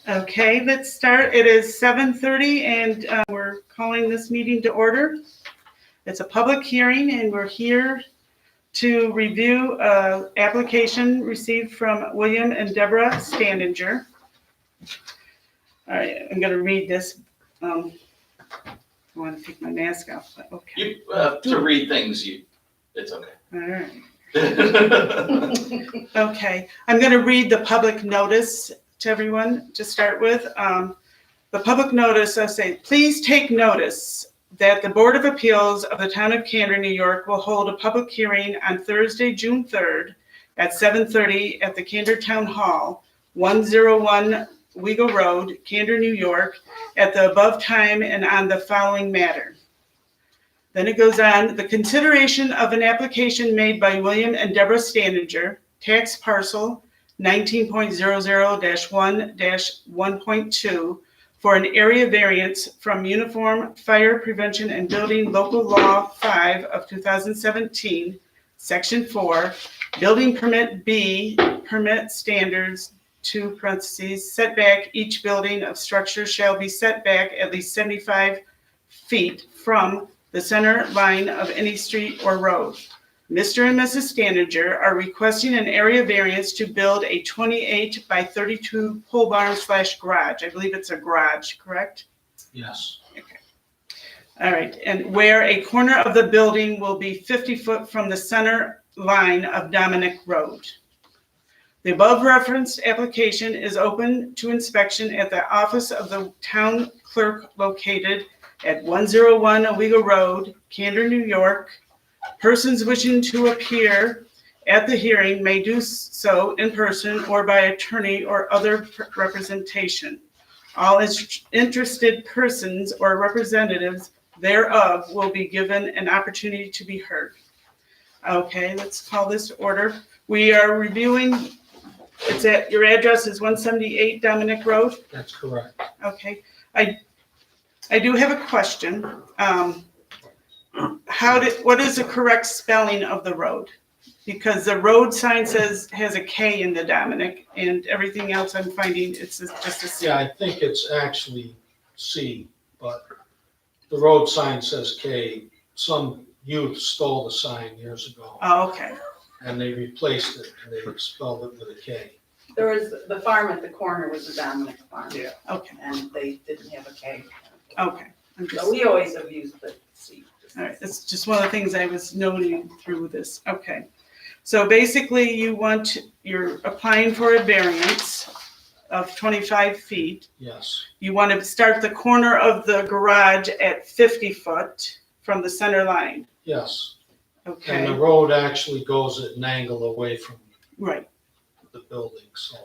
Okay, let's start. It is 7:30 and we're calling this meeting to order. It's a public hearing and we're here to review an application received from William and Deborah Standinger. All right, I'm going to read this. I want to take my mask off, but okay. To read things, it's okay. All right. Okay, I'm going to read the public notice to everyone to start with. The public notice, I say, please take notice that the Board of Appeals of the Town of Candor, New York will hold a public hearing on Thursday, June 3rd at 7:30 at the Candor Town Hall, 101 Weagle Road, Candor, New York, at the above time and on the following matter. Then it goes on, the consideration of an application made by William and Deborah Standinger, tax parcel 19.00-1-1.2 for an area variance from Uniform Fire Prevention and Building Local Law 5 of 2017, Section 4, Building Permit B, Permit Standards, 2 parentheses, setback, each building of structure shall be set back at least 75 feet from the center line of any street or road. Mr. and Mrs. Standinger are requesting an area variance to build a 28 by 32 pole barn / garage. I believe it's a garage, correct? Yes. Okay. All right, and where a corner of the building will be 50 foot from the center line of Dominic Road. The above referenced application is open to inspection at the office of the town clerk located at 101 Owego Road, Candor, New York. Persons wishing to appear at the hearing may do so in person or by attorney or other representation. All interested persons or representatives thereof will be given an opportunity to be heard. Okay, let's call this to order. We are reviewing, it's at, your address is 178 Dominic Road? That's correct. Okay, I do have a question. What is the correct spelling of the road? Because the road sign has a K in the Dominic, and everything else I'm finding it's just a C. Yeah, I think it's actually C, but the road sign says K. Some youth stole the sign years ago, Oh, okay. and they replaced it, and they spelled it with a K. There was, the farm at the corner was the Dominic farm. Yeah. Okay. And they didn't have a K. Okay. I'm just, So we always have used the C. all right. That's just one of the things I was noting through this. Okay. So basically, you're applying for a variance of 25 feet. Yes. You want to start the corner of the garage at 50 foot from the center line. Yes. Okay. And the road actually goes at an angle away from Right. the building, so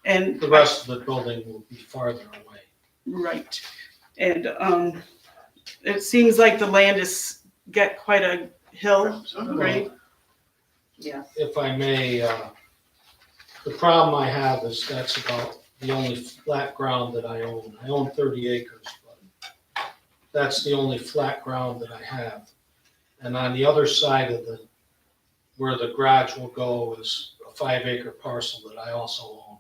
And the rest of the building will be farther away. right. And it seems like the land is got quite a hill, right? Yeah. If I may, the problem I have is that's about the only flat ground that I own. I own 30 acres, but that's the only flat ground that I have. And on the other side of where the garage will go is a 5-acre parcel that I also own.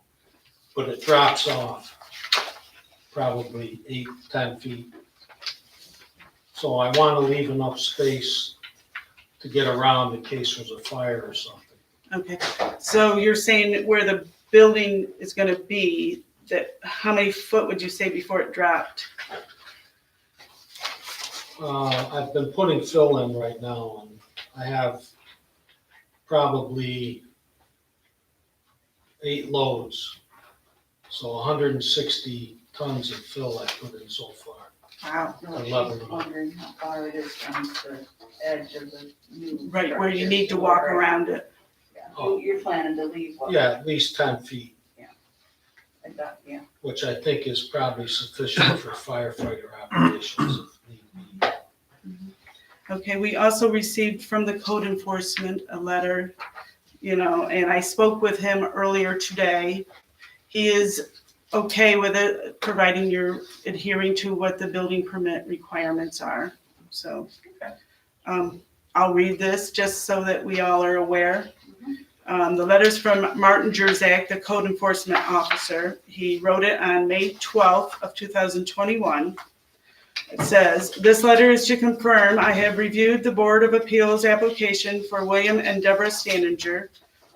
But it drops off probably 8-10 feet. So I want to leave enough space to get around in case there's a fire or something. Okay. So you're saying where the building is going to be, that how many foot would you say before it dropped? I've been putting fill in right now, and I have probably 8 loads. So 160 tons of fill I put in so far. Wow. No, she's 11. wondering how far it is from the edge of the new. Right, where you structure. need to walk around it. Yeah. Oh. You're planning to leave what? Yeah, at least 10 feet, I thought, yeah. which I think is probably sufficient for firefighter operations if need be. Okay, we also received from the code enforcement a letter, and I spoke with him earlier today. He is okay with it, providing you're adhering to what the building permit requirements are. So I'll read this just so that we all are aware. The letter's from Martin Jerzak, the code enforcement officer. He wrote it on May 12th of 2021. It says, "This letter is to confirm I have reviewed the Board of Appeals application for William and Deborah Standinger,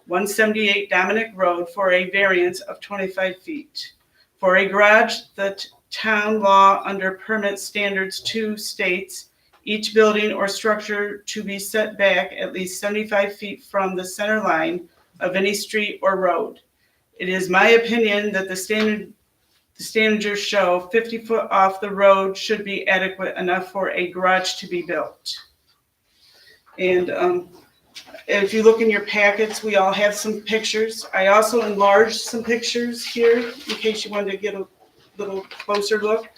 178 Dominic Road, for a variance of 25 feet. For a garage, the town law under permit standards 2 states each building or structure to be set back at least 75 feet from the center line of any street or road. It is my opinion that the standards show 50 foot off the road should be adequate enough for a garage to be built." And if you look in your packets, we all have some pictures. I also enlarged some pictures here in case you wanted to get a little closer look.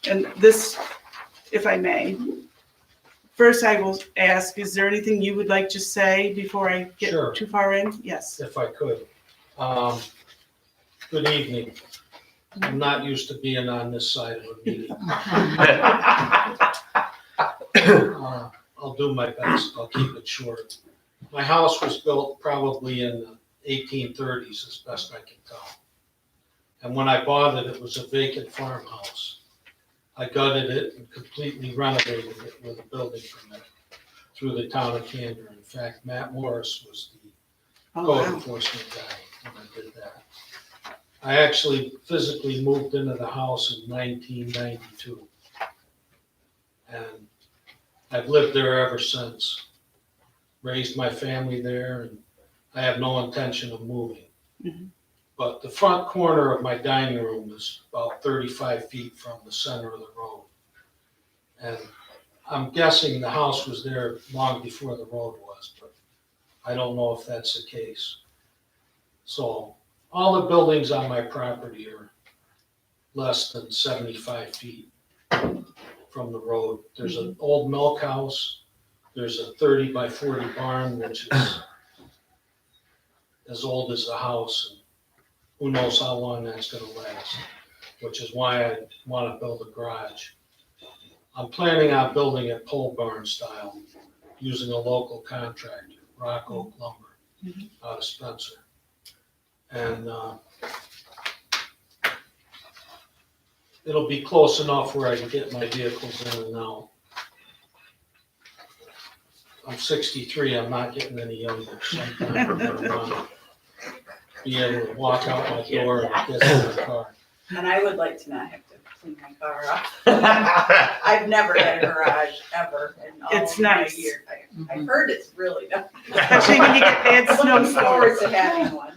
And this, if I may, first I will ask, is there anything you would like to say before I get Sure. too far in? Yes. If I could. Good evening. I'm not used to being on this side of a meeting. I'll do my best. I'll keep it short. My house was built probably in the 1830s, as best I can tell. And when I bought it, it was a vacant farmhouse. I gutted it and completely renovated it with a building permit through the town of Candor. In fact, Matt Morris was the Oh, code wow. enforcement guy when I did that. I actually physically moved into the house in 1992. And I've lived there ever since. Raised my family there, and I have no intention of moving. Mhm. But the front corner of my dining room is about 35 feet from the center of the road. And I'm guessing the house was there long before the road was, but I don't know if that's the case. So all the buildings on my property are less than 75 feet from the road. There's an old milk house. There's a 30 by 40 barn, which is as old as the house. And who knows how long that's gonna last, which is why I wanna build a garage. I'm planning on building it pole barn style, using a local contractor, Rock Oak Lumber, out of Spencer. And it'll be close enough where I can get my vehicles in and out. I'm 63, I'm not getting any younger, sometime I'm gonna wanna be able to walk out my door and get in the car. And I would like to not have to clean my car off. I've never had a garage ever in all It's of my nice. years. I've heard it's really nice. Especially when you get bad I'm looking forward snowstorms. to having one.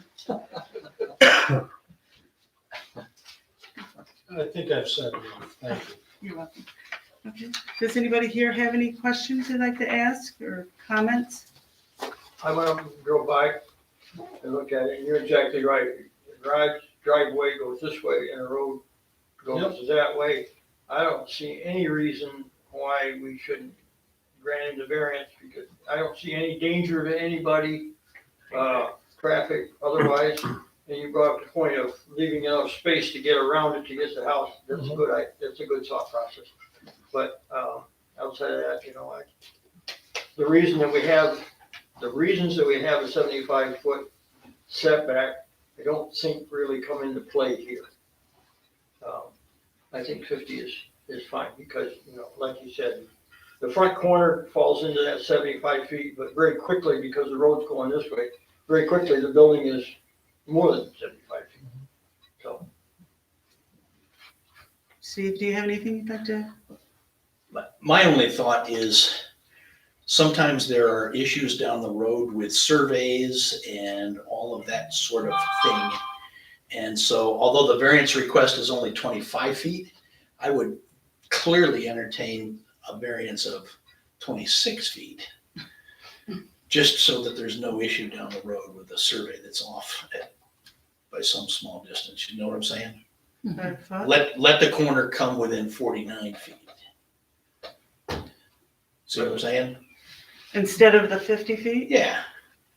I think I've said enough, thank you. You're welcome. Okay. Does anybody here have any questions they'd like to ask or comments? I went up and drove by and looked at it, and you're exactly right. The garage driveway goes this way and the road goes that way. I don't see any reason why we shouldn't grant him the variance, because I don't see any danger to anybody, traffic otherwise. And you brought up the point of leaving enough space to get around it to get the house. That's a good, that's a good thought process. But, outside of that, the reasons that we have a 75-foot setback, I don't think really come into play here. I think 50 is fine, because, like you said, the front corner falls into that 75 feet, but very quickly, because the road's going this way, very quickly, the building is more than 75 feet. So, Steve, do you have anything you'd like to? My only thought is sometimes there are issues down the road with surveys and all of that sort of thing. And so although the variance request is only 25 feet, I would clearly entertain a variance of 26 feet. Just so that there's no issue down the road with a survey that's off by some small distance. You know what I'm saying? Let the corner come within 49 feet. See what I'm saying? Instead of the 50 feet? Yeah.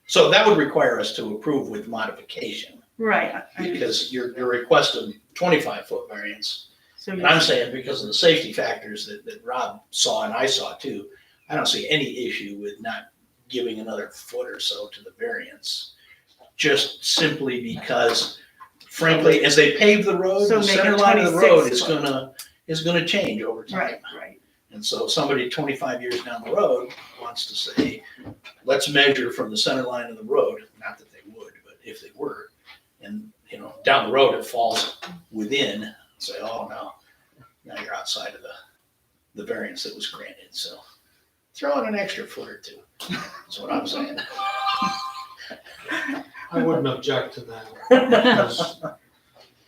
So that would require us to approve with modification, Right. because you're requesting 25-foot variance. So And I'm saying because of the safety factors that Rob saw and I saw too, I don't see any issue with not giving another foot or so to the variance. Just simply because frankly, as they pave the road, So the make it center line of the 26 road foot. is gonna change over time. Right. And so somebody 25 years down the road wants to say, let's measure from the center line of the road, not that they would, but if they were, and, down the road it falls within, say, oh, no, now you're outside of the variance that was granted, so throw in an extra foot or two, that's what I'm saying. I wouldn't object to that, because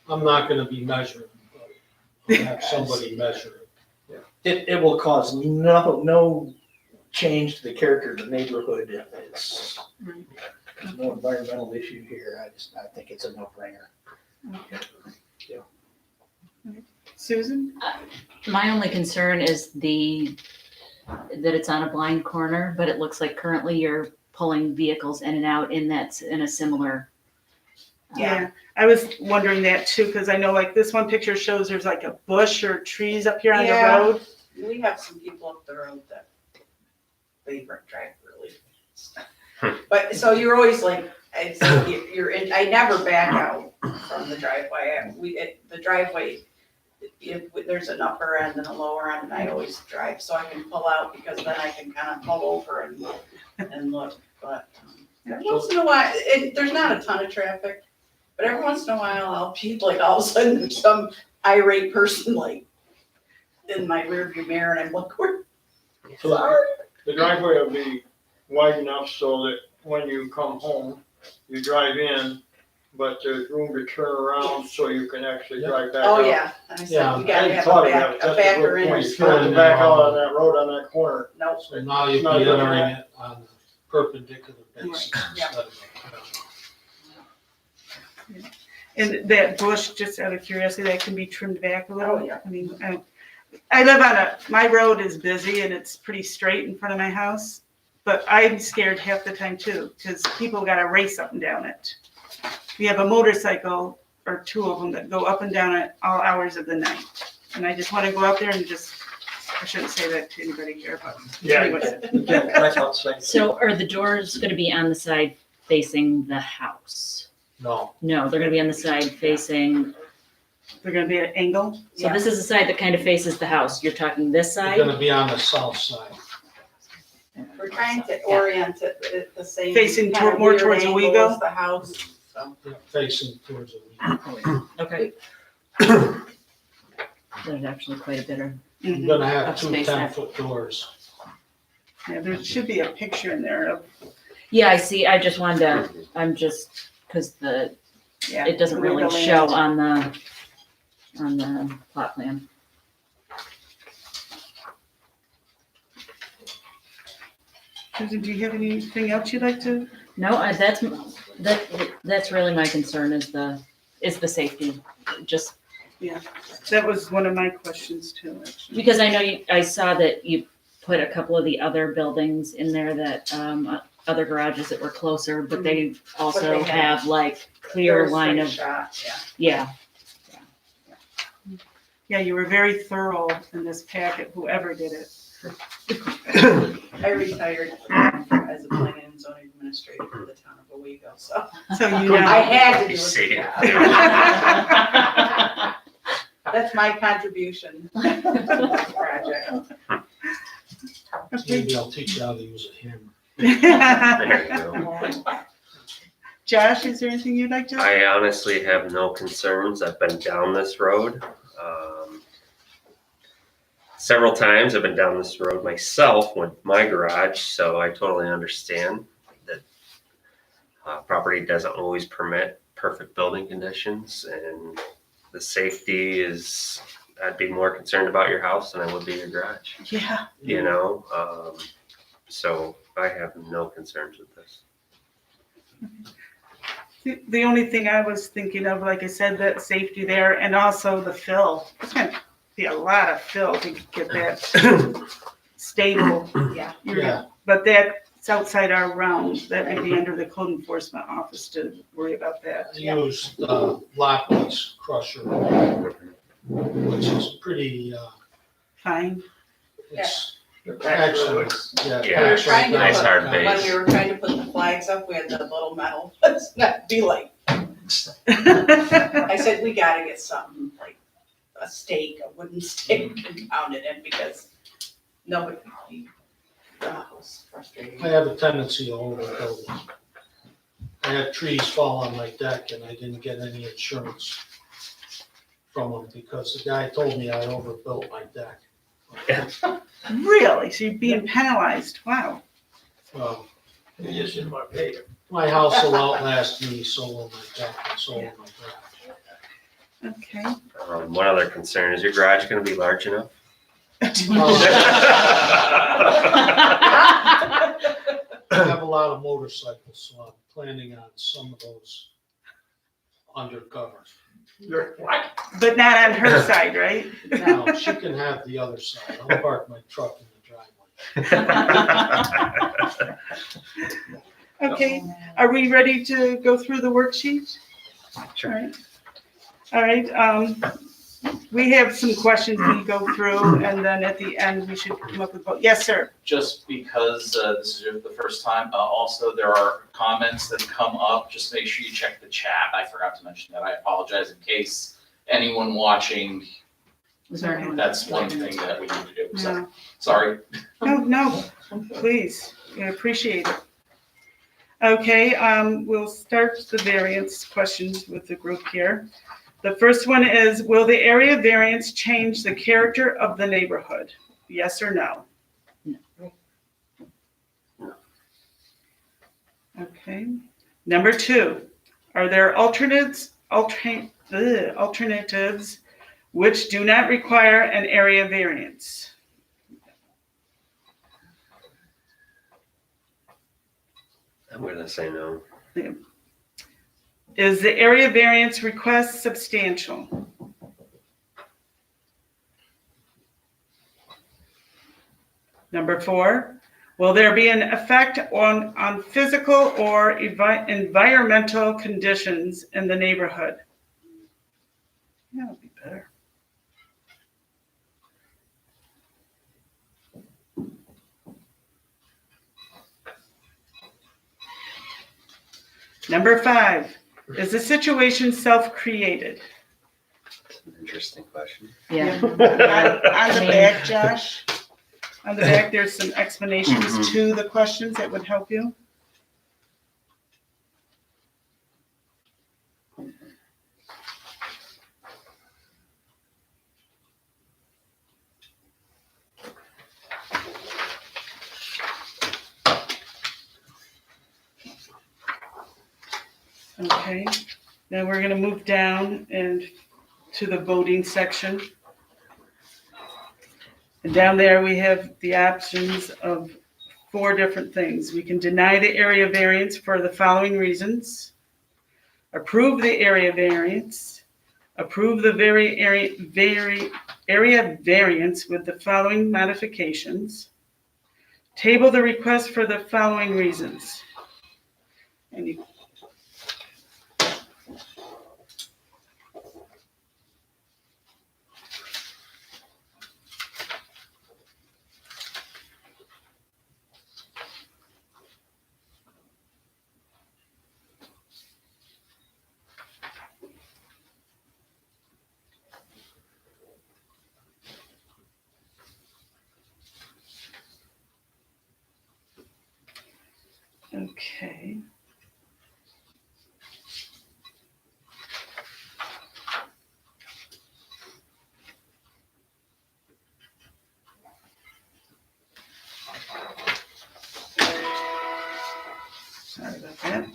I'm not gonna be measuring, but I'll have somebody measure it. It will cause no change to the character of the neighborhood. It's, there's no environmental issue here. I think it's a no-brainer. Susan? My only concern is that it's on a blind corner, but it looks like currently you're pulling vehicles in and out in a similar. Yeah, I was wondering that too, because I know like this one picture shows there's like a bush or trees up here on the Yeah. road. We have some people up the road that they drive really fast. But, so you're always like, I never back out from the driveway. The driveway, there's an upper end and a lower end, and I always drive so I can pull out, because then I can kind of pull over and look. But every once in a while, there's not a ton of traffic, but every once in a while, I'll be like, all of a sudden, there's some irate person like in my rearview mirror, and I'm like, where? So Sorry. the driveway will be wide enough so that when you come home, you drive in, but there's room to turn around so you can actually drive back out. Oh, yeah. And I Yeah, said, we gotta I have thought a of that, back, but a that's a backer good in. point. You can't back out on that road on that corner. Nope. So now you'd be Not good. entering it on a perpendicular basis Yeah. instead of. And that bush, just out of curiosity, that can be trimmed back a little. Oh, yeah. I mean, I live on my road is busy and it's pretty straight in front of my house, but I'm scared half the time too, because people gotta race up and down it. We have a motorcycle or two of them that go up and down it all hours of the night. And I just wanna go out there and I shouldn't say that to anybody here, but anyways. I thought the same. So are the doors gonna be on the side facing the house? No, No, they're gonna be on the side facing, They're gonna be at an angle. so Yeah. this is the side that kind of faces the house. You're talking this they're side? gonna be on the south side. We're trying to orient it the same. Facing kind of more weird towards angle Owego? as the house, so. Facing towards the. Okay. There's actually quite a bit of, You're Mhm. gonna have Of two space there. 10-foot doors. Yeah, there should be a picture in there of, yeah, I see. I just wanted to, because yeah. it doesn't the way really the show land- on the plot plan. Susan, do you have anything else you'd like to? No, that's really my concern is the safety. Just That was one of my questions too, actually. because I know I saw that you put a couple of the other buildings in there that, other garages that were closer, but they also they have- have like clear Very line straight of, shot, yeah. Yeah, you were very thorough in this packet, whoever did it. I retired as a planning and zoning administrator for the town of Owego, so So you I know, had to do You it. see it. That's my contribution to this project. okay. Maybe I'll teach you how to use a hammer. There you go. Josh, is there anything you'd like to? I honestly have no concerns. I've been down this road. Several times I've been down this road myself with my garage, so I totally understand that property doesn't always permit perfect building conditions, and the safety is, I'd be more concerned about your house than I would be your garage, Yeah, you know? So I have no concerns with this. the only thing I was thinking of, like I said, that safety there and also the fill. It's gonna be a lot of fill to get that stable. Yeah. Yeah. But that's outside our realm. That would be under the code enforcement office to worry about that. I used block ice crusher, which is pretty, Fine. it's The patch Actually, roads. yeah. Yeah, We were trying to nice put- hard When base. we were trying to put the flags up, we had the little metal, it's not be like, I said, we gotta get something like a stake, a wooden stake and pound it in because nobody, that was frustrating. I have a tendency to overbuild. I had trees fall on my deck and I didn't get any insurance from them because the guy told me I overbuilt my deck. Really? So you're being penalized? Wow. Well, You just didn't want to pay them. my house will outlast me, so will my deck and so will my garage. Okay. One other concern, is your garage gonna be large enough? I have a lot of motorcycles, so I'm planning on some of those undercover. You're, what? But not on her side, right? Now, she can have the other side. I'll park my truck in the driveway. Okay, are we ready to go through the worksheet? Sure. All right, we have some questions we go through, and then at the end, we should come up with, yes, sir. Just because this is the first time, also there are comments that come up, just make sure you check the chat. I forgot to mention that. I apologize in case anyone watching, Was there anyone? that's one thing that we need to do. So, No, sorry. no, please, we appreciate it. Okay, we'll start the variance questions with the group here. The first one is, will the area variance change the character of the neighborhood? Yes or no? No. Okay. Number 2, are there alternatives which do not require an area variance? I'm gonna say no. Is the area variance request substantial? Number 4, will there be an effect on physical or environmental conditions in the neighborhood? Yeah, that'd be better. Number 5, is the situation self-created? That's an interesting question. Yeah. On the back, Josh, on the back, there's some explanations to the questions that would help you. Okay, now we're gonna move down and to the voting section. And down there, we have the options of 4 different things. We can deny the area variance for the following reasons. Approve the area variance. Approve the area variance with the following modifications. Table the request for the following reasons. And you Okay. Sorry about that.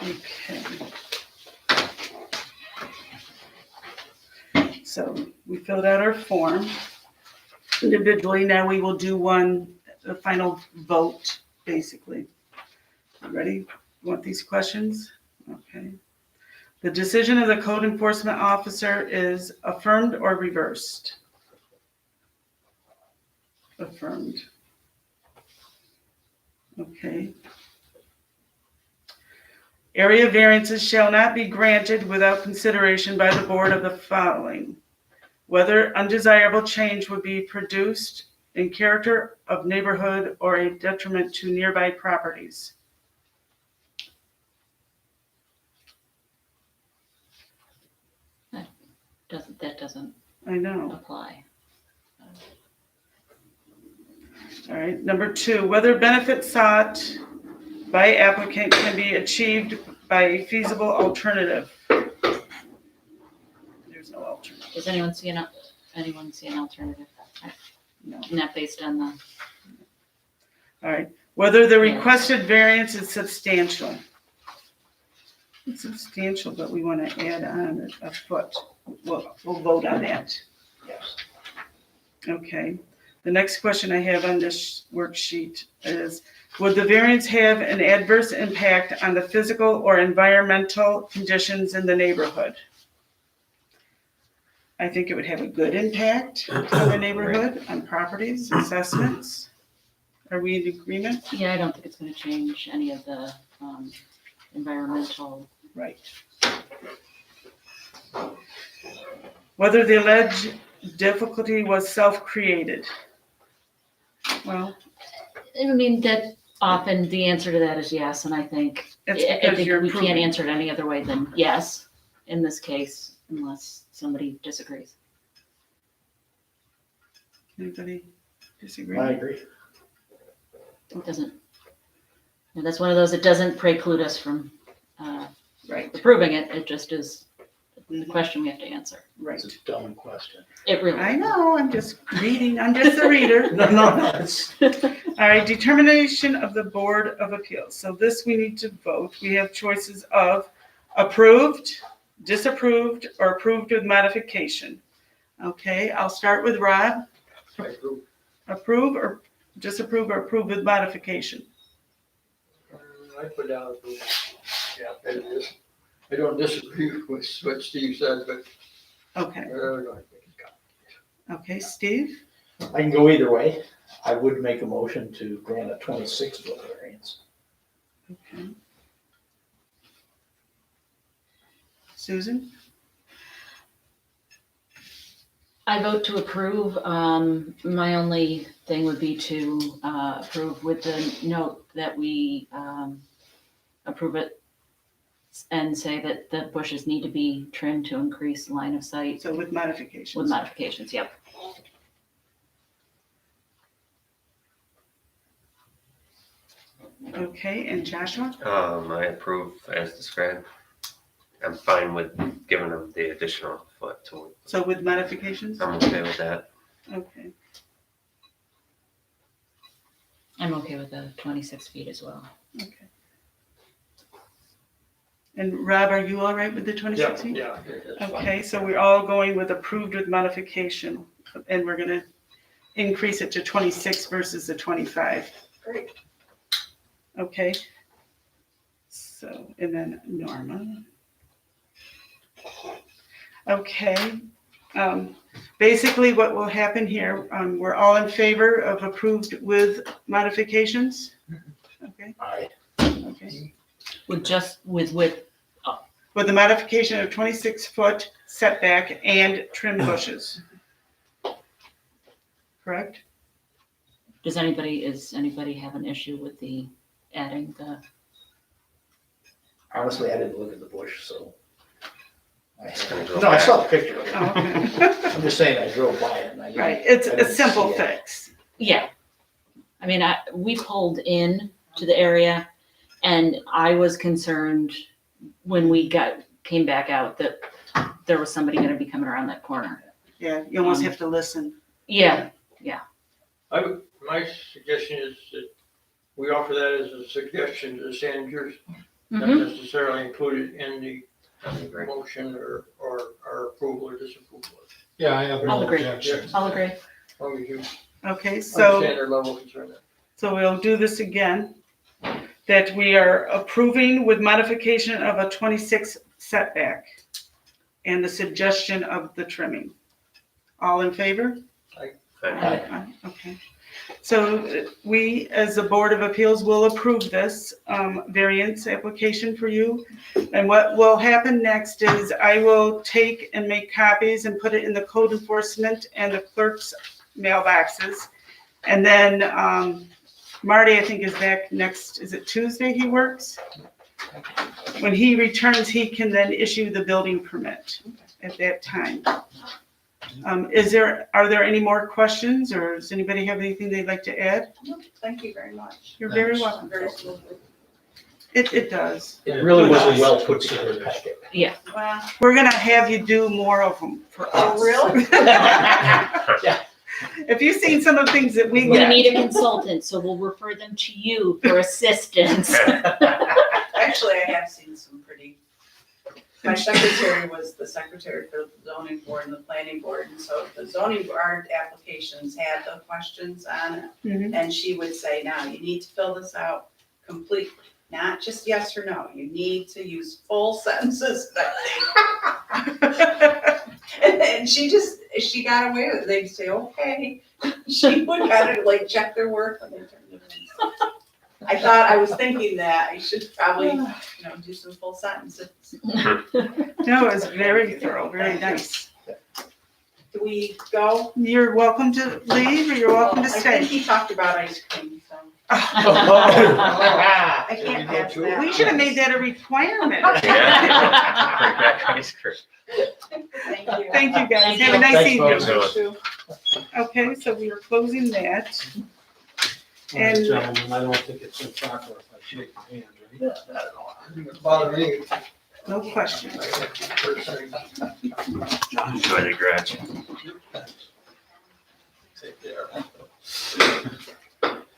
Okay. So we filled out our form individually. Now we will do the final vote basically. You ready? Want these questions? Okay. The decision of the code enforcement officer is affirmed or reversed? Affirmed. Okay. Area variances shall not be granted without consideration by the board of the following: whether undesirable change would be produced in character of neighborhood or a detriment to nearby properties. That doesn't I know. apply. All right. Number 2, whether benefit sought by applicant can be achieved by a feasible alternative. There's no alternative. Does anyone see an alternative? No. Not based on the, All right. Whether the requested variance is substantial. It's substantial, but we want to add on a foot. We'll vote on that. Yes. Okay. The next question I have on this worksheet is, would the variance have an adverse impact on the physical or environmental conditions in the neighborhood? I think it would have a good impact on the neighborhood, on properties, assessments. Are we in agreement? yeah, I don't think it's gonna change any of the, environmental. Right. Whether the alleged difficulty was self-created. Well, I mean, that often the answer to that is yes, and I think, it's I because think you're we can't proving. answer it any other way than yes, in this case, unless somebody disagrees. Anybody disagree? I agree. It doesn't, and that's one of those, it doesn't preclude us from, Right, approving it, it just is the question we have to answer. right. It's a dumb question. It really. I know, I'm just reading, I'm just a reader. No, it's. All right, determination of the Board of Appeals. So this we need to vote. We have choices of approved, disapproved, or approved with modification. Okay, I'll start with Rob. I approve. Approve or disapprove or approve with modification? I put down approve. Yeah, it is. I don't disagree with what Steve said, but Okay, I really don't think it's got. okay, Steve? I can go either way. I would make a motion to grant a 26-foot variance. Okay. Susan? I vote to approve. My only thing would be to approve with the note that we approve it and say that the bushes need to be trimmed to increase line of sight So with modifications? with modifications, yep. Okay, and Joshua? I approve as described. I'm fine with giving them the additional foot to, So with modifications? I'm okay with that. Okay, I'm okay with the 26 feet as well. okay. And Rob, are you all right with the 26 feet? Yeah, that's fine. Okay, so we're all going with approved with modification, and we're gonna increase it to 26 versus the 25. Great. Okay. So, and then Norma. Okay, basically what will happen here, we're all in favor of approved with modifications? Okay, Aye. okay. With just, with With the modification of 26-foot setback and trim bushes. Correct? does anybody have an issue with the adding the, Honestly, I didn't look at the bush, so. gonna go No, I back. saw the picture of it. Oh, okay. I'm just saying I drove by it and I didn't. Right, it's I a didn't simple see it. fix. yeah. I mean, we pulled in to the area and I was concerned when we came back out that there was somebody gonna be coming around that corner. Yeah, you almost have to listen. Yeah, My suggestion is that we offer that as a suggestion to the Sanders, not mhm, necessarily included in the I agree. motion or approval or disapproval. Yeah, I have I'll no agree. objection. I'll agree. As long as you Okay, so, understand their level of concern. so we'll do this again. that we are approving with modification of a 26 setback and the suggestion of the trimming. All in favor? Okay. So we, as the Board of Appeals, will approve this variance application for you. And what will happen next is I will take and make copies and put it in the code enforcement and the clerk's mailboxes. And then Marty, I think, is back next, is it Tuesday he works? When he returns, he can then issue the building permit at that time. Are there any more questions, or does anybody have anything they'd like to add? No, thank you very much. You're very welcome. Very smoothly. It does. It really was a well put together packet. Wow. We're gonna have you do more of them for us. Oh, really? If you've seen some of the things that we We get. need a consultant, so we'll refer them to you for assistance. Actually, I have seen some pretty, my secretary was the secretary for the zoning board and the planning board, and so the zoning board applications had the questions on it. Mhm. And she would say, now, you need to fill this out completely, not just yes or no, you need to use full sentences, I think. And she got away with it, they'd say, okay, she would kind of like check their work when they turned it in. I thought, I was thinking that, I should probably, do some full sentences. No, it was very thorough, very nice. Do we go? You're welcome to leave, or you're welcome to I think stay. he talked about ice cream, so I can't pass that. We should have made that a requirement. Ice cream. Thank you. Thank you, guys. Thank Have a you. nice Thanks, evening. folks. Okay, so we are closing that. All right, And- gentlemen, I don't think it's improper if I shake your hand, right? It's bothering me. No questions. Enjoy the garage. Take care.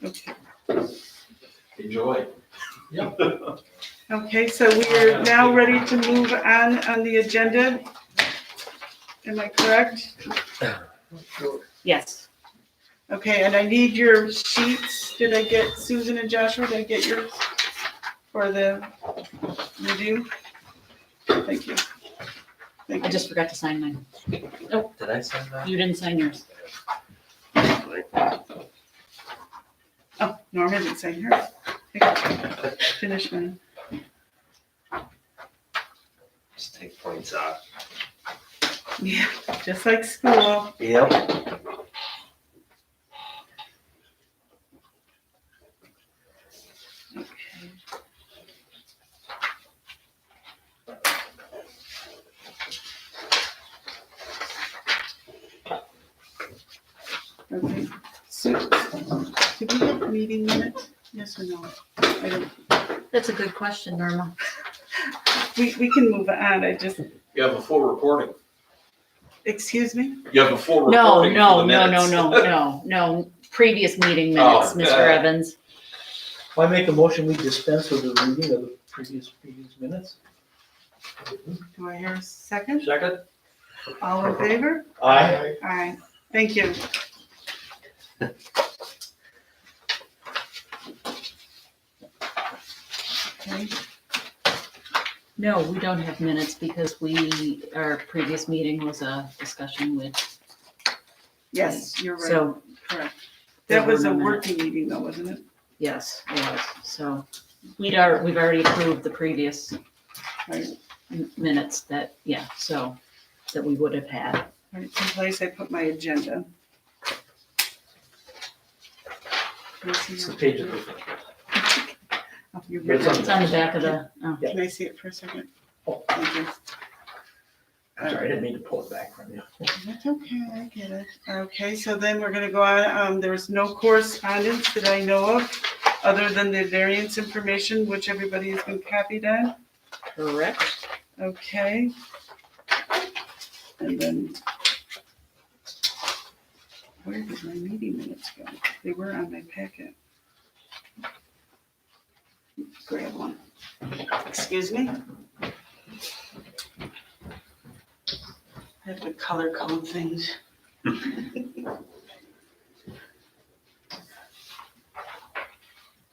Okay. Enjoy. Okay, so we are now ready to move on the agenda. Am I correct? Yes. Okay, and I need your sheets. Did I get, Susan and Joshua, did I get yours for the review? Thank you. Thank I you. just forgot to sign mine. Did I sign that? You didn't sign yours. Oh, Norma didn't say hers. Finish mine. Just take points off. Yeah, just like school. Yep. Okay. Okay, so, did we have meeting minutes? Yes or no? I don't, That's a good question, Norma. we can move on, I just, You have a full recording. excuse me? You have a full No, recording for the minutes. no. Previous meeting minutes, Oh, Mr. okay. Evans. I make a motion, we dispense with the reading of the previous meeting's minutes. Do I hear a second? Second? All in favor? Aye. Aye, thank you. Okay, No, we don't have minutes because our previous meeting was a discussion with, yes, you're right, so, correct. That was a There were no working meeting though, wasn't it? yes, it was. So we've already approved the previous Right. minutes that we would have had. Right, someplace I put my agenda. Can I see It's the your- page of the. Oh, you're It's on right. It's on the back of the, oh. Can I see it for a second? Oh. Thank you. Sorry, I didn't mean to pull it back from you. That's okay, I get it. Okay, so then we're gonna go on, there was no correspondence that I know of, other than the variance information, which everybody has been copied on. Correct. Okay. And then, where did my meeting minutes go? They were on my packet. Grab one. Excuse me? I have to color code things.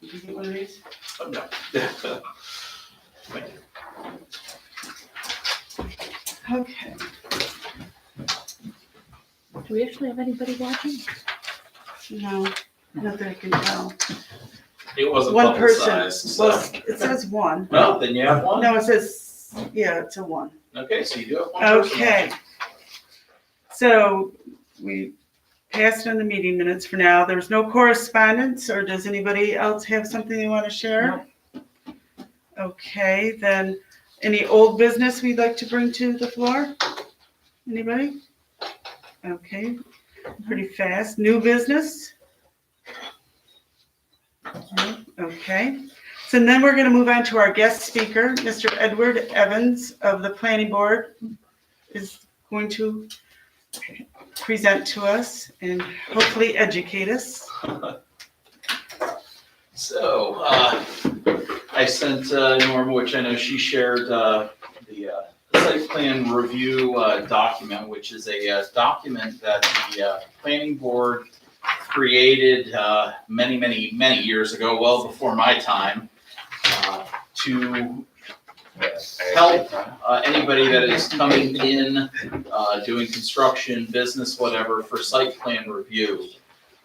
Did you get one of these? Oh, no. Okay. Do we actually have anybody watching? No, not that I can tell. It wasn't One person, publicized, so. well, it says one. No, then you have one. No, it says, yeah, it's a one. Okay, so you do have one person. Okay. So we passed on the meeting minutes for now. There's no correspondence, or does anybody else have something they want to share? Okay, then any old business we'd like to bring to the floor? Anybody? Okay, pretty fast. New business? Okay, so then we're gonna move on to our guest speaker, Mr. Edward Evans of the Planning Board is going to present to us and hopefully educate us. So, I sent Norma, which I know she shared, the site plan review document, which is a document that the planning board created many years ago, well before my time, to help anybody that is coming in, doing construction, business, whatever, for site plan review.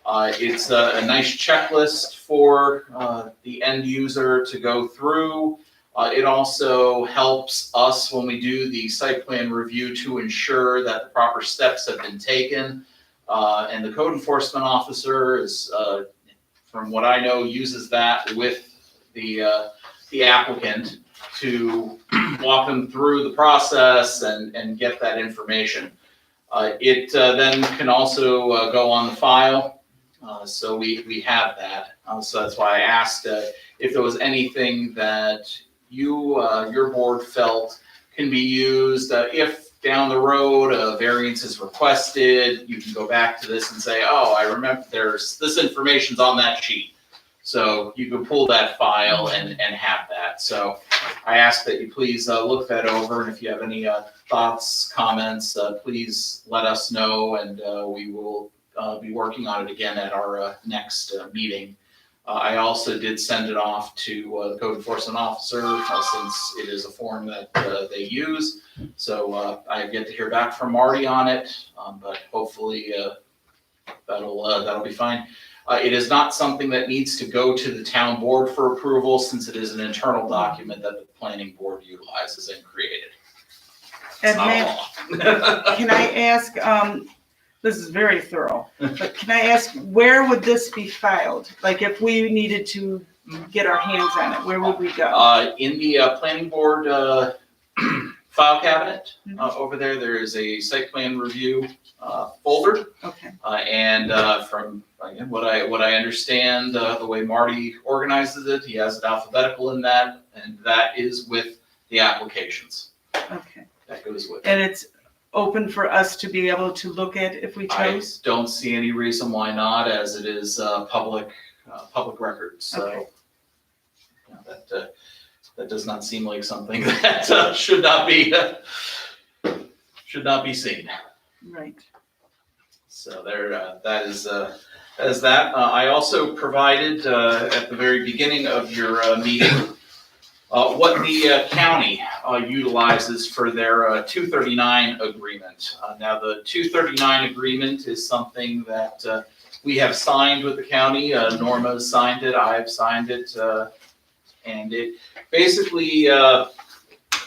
It's a nice checklist for the end user to go through. It also helps us when we do the site plan review to ensure that the proper steps have been taken. And the code enforcement officer is, from what I know, uses that with the applicant to walk them through the process and get that information. It then can also go on the file. So we have that. So that's why I asked if there was anything that your board felt can be used. If down the road a variance is requested, you can go back to this and say, oh, I remember this information's on that sheet. So you can pull that file and have that. So I ask that you please look that over, and if you have any thoughts, comments, please let us know, and we will be working on it again at our next meeting. I also did send it off to the code enforcement officer since it is a form that they use. So I have yet to hear back from Marty on it, but hopefully that'll be fine. It is not something that needs to go to the town board for approval, since it is an internal document that the planning board utilizes and created. And It's not a law. can I ask, this is very thorough, but can I ask, where would this be filed? Like if we needed to get our hands on it, where would we go? In the planning board file cabinet over there, there is a site plan review folder. Okay, And from again, what I understand, the way Marty organizes it, he has it alphabetical in that, and that is with the applications. okay. That goes with it. And it's open for us to be able to look at if we I chose? don't see any reason why not, as it is public record. So Okay. you know, that does not seem like something that should not be seen. Right. So there, that is that. I also provided at the very beginning of your meeting what the county utilizes for their 239 agreement. Now, the 239 agreement is something that we have signed with the county. Norma's signed it, I've signed it, and it basically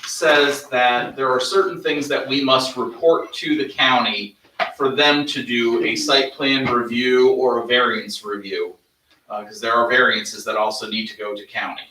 says that there are certain things that we must report to the county for them to do a site plan review or a variance review, because there are variances that also need to go to county.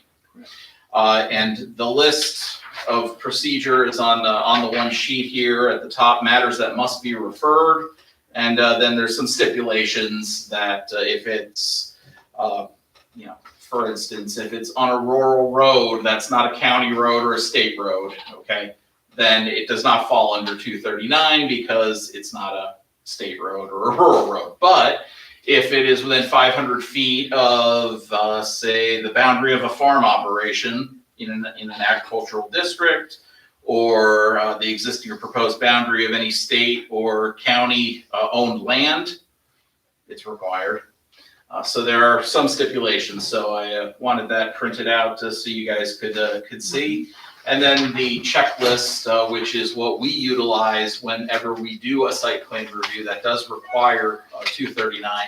And the list of procedure is on the one sheet here at the top, matters that must be referred. And then there's some stipulations that if it's, for instance, if it's on a rural road, that's not a county road or a state road, okay? Then it does not fall under 239 because it's not a state road or a rural road. But if it is within 500 feet of, say, the boundary of a farm operation in an agricultural district, or the existing or proposed boundary of any state or county owned land, it's required. So there are some stipulations, so I wanted that printed out so you guys could see. And then the checklist, which is what we utilize whenever we do a site plan review that does require 239.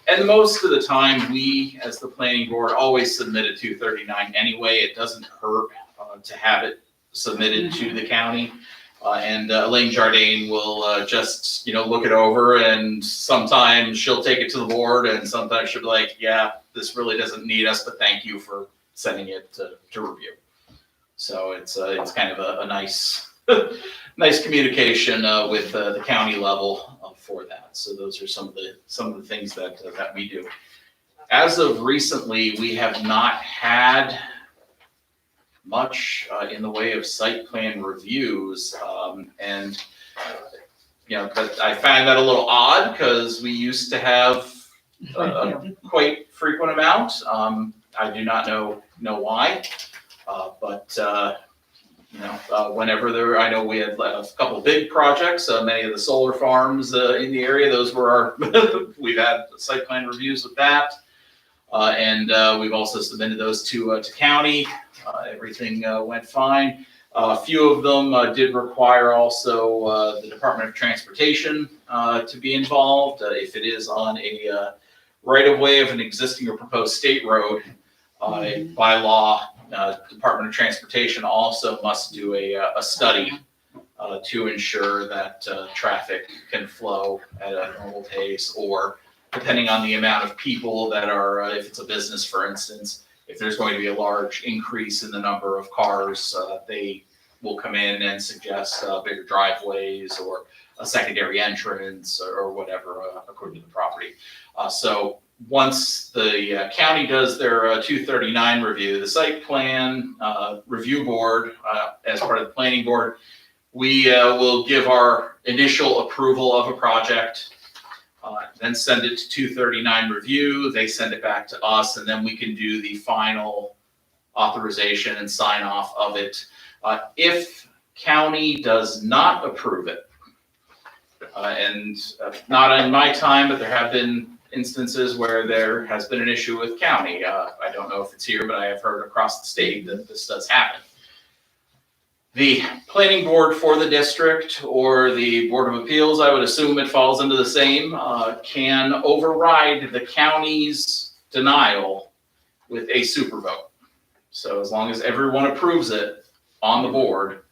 And most of the time, we, as the planning board, always submit a 239 anyway. It doesn't hurt to have it submitted to the county. And Elaine Jardine will just, look it over, and sometimes she'll take it to the board, and sometimes she'll be like, yeah, this really doesn't need us, but thank you for sending it to review. So it's kind of a nice, nice communication with the county level for that. So those are some of the things that we do. As of recently, we have not had much in the way of site plan reviews, and but I find that a little odd because we used to have a quite frequent amount. I do not know why, but whenever I know we had a couple of big projects, many of the solar farms in the area. Those were we've had site plan reviews with that, and we've also submitted those to county. Everything went fine. A few of them did require also the Department of Transportation to be involved. If it is on a right-of-way of an existing or proposed state road, by law, Department of Transportation also must do a study to ensure that traffic can flow at a normal pace, or depending on the amount of people that are, if it's a business, for instance, if there's going to be a large increase in the number of cars, they will come in and suggest bigger driveways or a secondary entrance or whatever, according to the property. So once the county does their 239 review, the site plan review board, as part of the planning board, we will give our initial approval of a project, then send it to 239 review. They send it back to us, and then we can do the final authorization and sign off of it. If county does not approve it, and not in my time, but there have been instances where there has been an issue with county. I don't know if it's here, but I have heard across the state that this does happen. The planning board for the district or the Board of Appeals, I would assume it falls into the same, can override the county's denial with a super vote. So as long as everyone approves it on the board,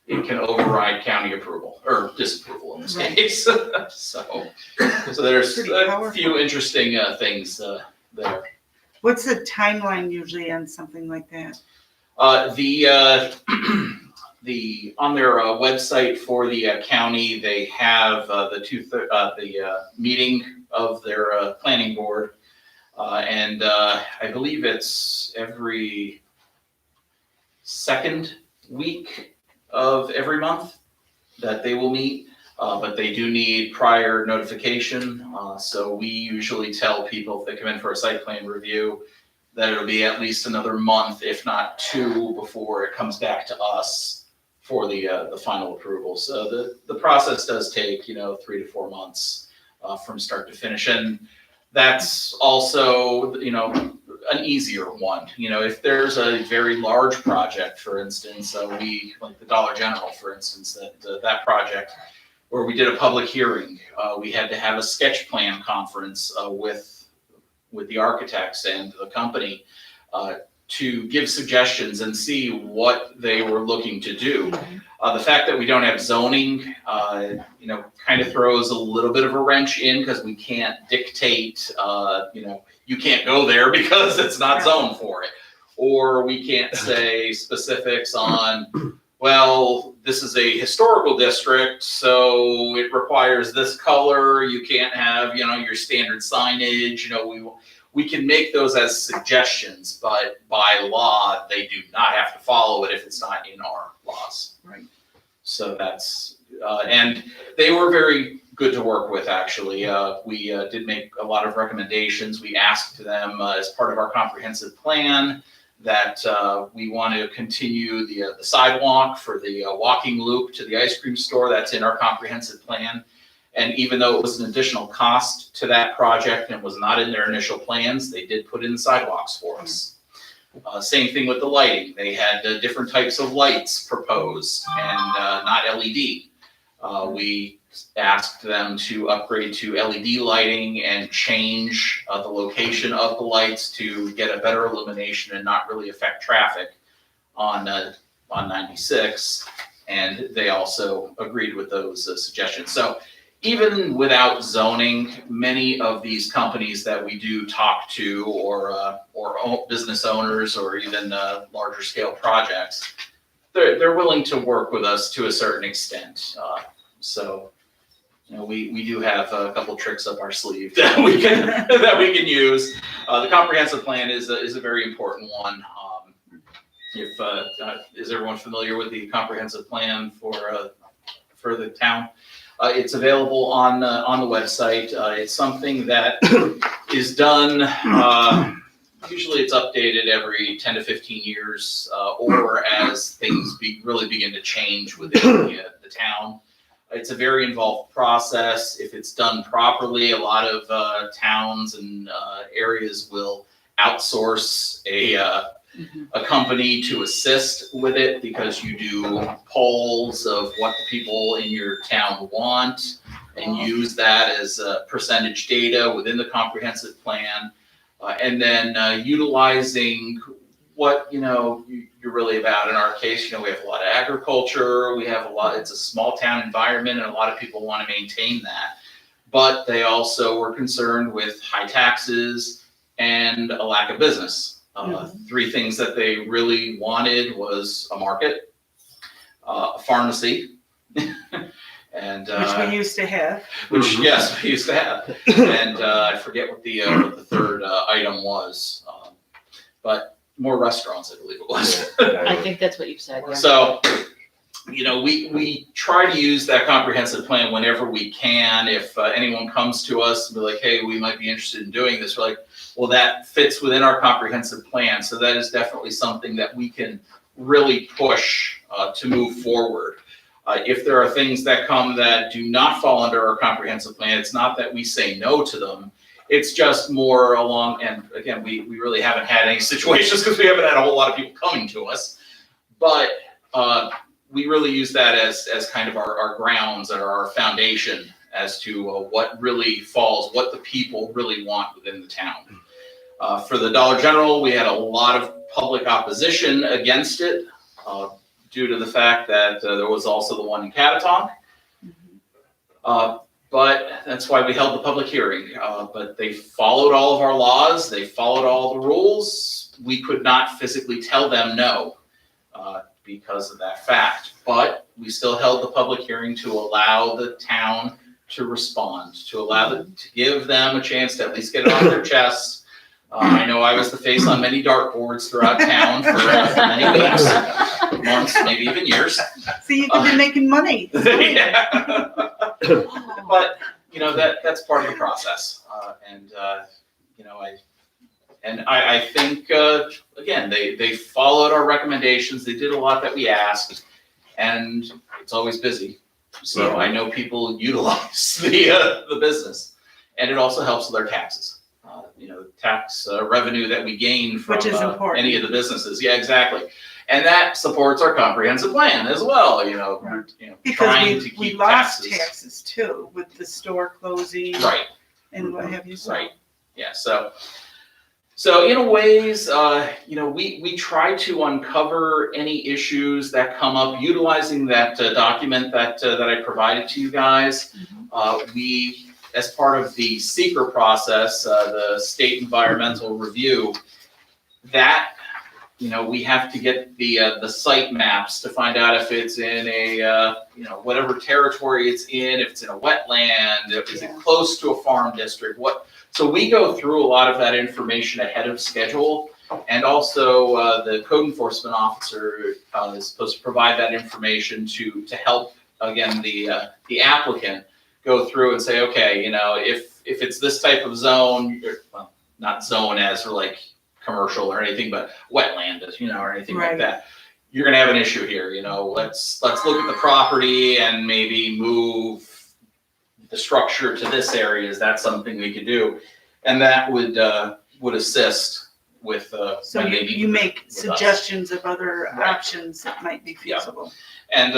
it can override county approval or disapproval in this case. So there's Pretty a powerful. few interesting things there. What's the timeline usually on something like that? The on their website for the county, they have the meeting of their planning board, and I believe it's every second week of every month that they will meet, but they do need prior notification. So we usually tell people if they come in for a site plan review that it'll be at least another month, if not two, before it comes back to us for the final approval. So the process does take 3 to 4 months from start to finish, and that's also an easier one. If there's a very large project, for instance, like the Dollar General, for instance, that project where we did a public hearing, we had to have a sketch plan conference with the architects and the company to give suggestions and see what they were looking to do. The fact that we don't have zoning, kind of throws a little bit of a wrench in, because we can't dictate, you can't go there because it's not zoned for it. Or we can't say specifics on, well, this is a historical district, so it requires this color. You can't have, your standard signage. We can make those as suggestions, but by law, they do not have to follow it if it's not in our laws. Right. So that's, and they were very good to work with, actually. We did make a lot of recommendations. We asked them as part of our comprehensive plan that we want to continue the sidewalk for the walking loop to the ice cream store. That's in our comprehensive plan. And even though it was an additional cost to that project and was not in their initial plans, they did put in sidewalks for us. Same thing with the lighting. They had different types of lights proposed and not LED. We asked them to upgrade to LED lighting and change the location of the lights to get a better illumination and not really affect traffic on 96. And they also agreed with those suggestions. So even without zoning, many of these companies that we do talk to, or business owners, or even larger scale projects, they're willing to work with us to a certain extent. So, we do have a couple tricks up our sleeve that we can use. The comprehensive plan is a very important one. Is everyone familiar with the comprehensive plan for the town? It's available on the website. It's something that is done, usually it's updated every 10 to 15 years, or as things really begin to change within the town. It's a very involved process. If it's done properly, a lot of towns and areas will outsource a company to assist with it, because you do polls of what the people in your town want and use that as percentage data within the comprehensive plan, and then utilizing what you're really about. In our case, we have a lot of agriculture, it's a small town environment, and a lot of people want to maintain that, but they also were concerned with high taxes and a lack of business. Three things that they really wanted was a market, a pharmacy, and Which we used to have. which, yes, we used to have, and I forget what the third item was, but more restaurants, I believe it was. I think that's what you said, yeah. So, we try to use that comprehensive plan whenever we can. If anyone comes to us and be like, hey, we might be interested in doing this, we're like, well, that fits within our comprehensive plan. So that is definitely something that we can really push to move forward. If there are things that come that do not fall under our comprehensive plan, it's not that we say no to them. It's just more along, and again, we really haven't had any situations because we haven't had a whole lot of people coming to us. But we really use that as kind of our grounds or our foundation as to what really falls, what the people really want within the town. For the Dollar General, we had a lot of public opposition against it due to the fact that there was also the one in Catatonk. But that's why we held the public hearing. But they followed all of our laws. They followed all the rules. We could not physically tell them no because of that fact. But we still held the public hearing to allow the town to respond, to give them a chance to at least get it off their chests. I know I was the face on many dartboards throughout town for many weeks, months, maybe even years. So you could be making money. Yeah. But that's part of the process, I think again they followed our recommendations. They did a lot that we asked, and it's always busy. So I know people utilize the business, and it also helps with our taxes. Tax revenue that we gain from Which is important. any of the businesses. Yeah, exactly. And that supports our comprehensive plan as well, Because trying to we keep lost taxes. taxes too, with the store closing Right, and what have you. So right. Yeah, so in a ways, we try to uncover any issues that come up utilizing that document that I provided to you guys. We, as part of the seeker process, the state environmental review, that we have to get the site maps to find out if it's in a whatever territory it's in, if it's in a wetland, if it's close to a farm district. So we go through a lot of that information ahead of schedule, and also the code enforcement officer is supposed to provide that information to help again the applicant go through and say, okay, if it's this type of zone, well, not zone as for like commercial or anything, but wetland, or anything like that, you're gonna have an issue here. Let's look at the property and maybe move the structure to this area, is that something we could do? And that would assist with, So when you, they meet you make with us. suggestions of other Right. options that might be Yeah. feasible. And,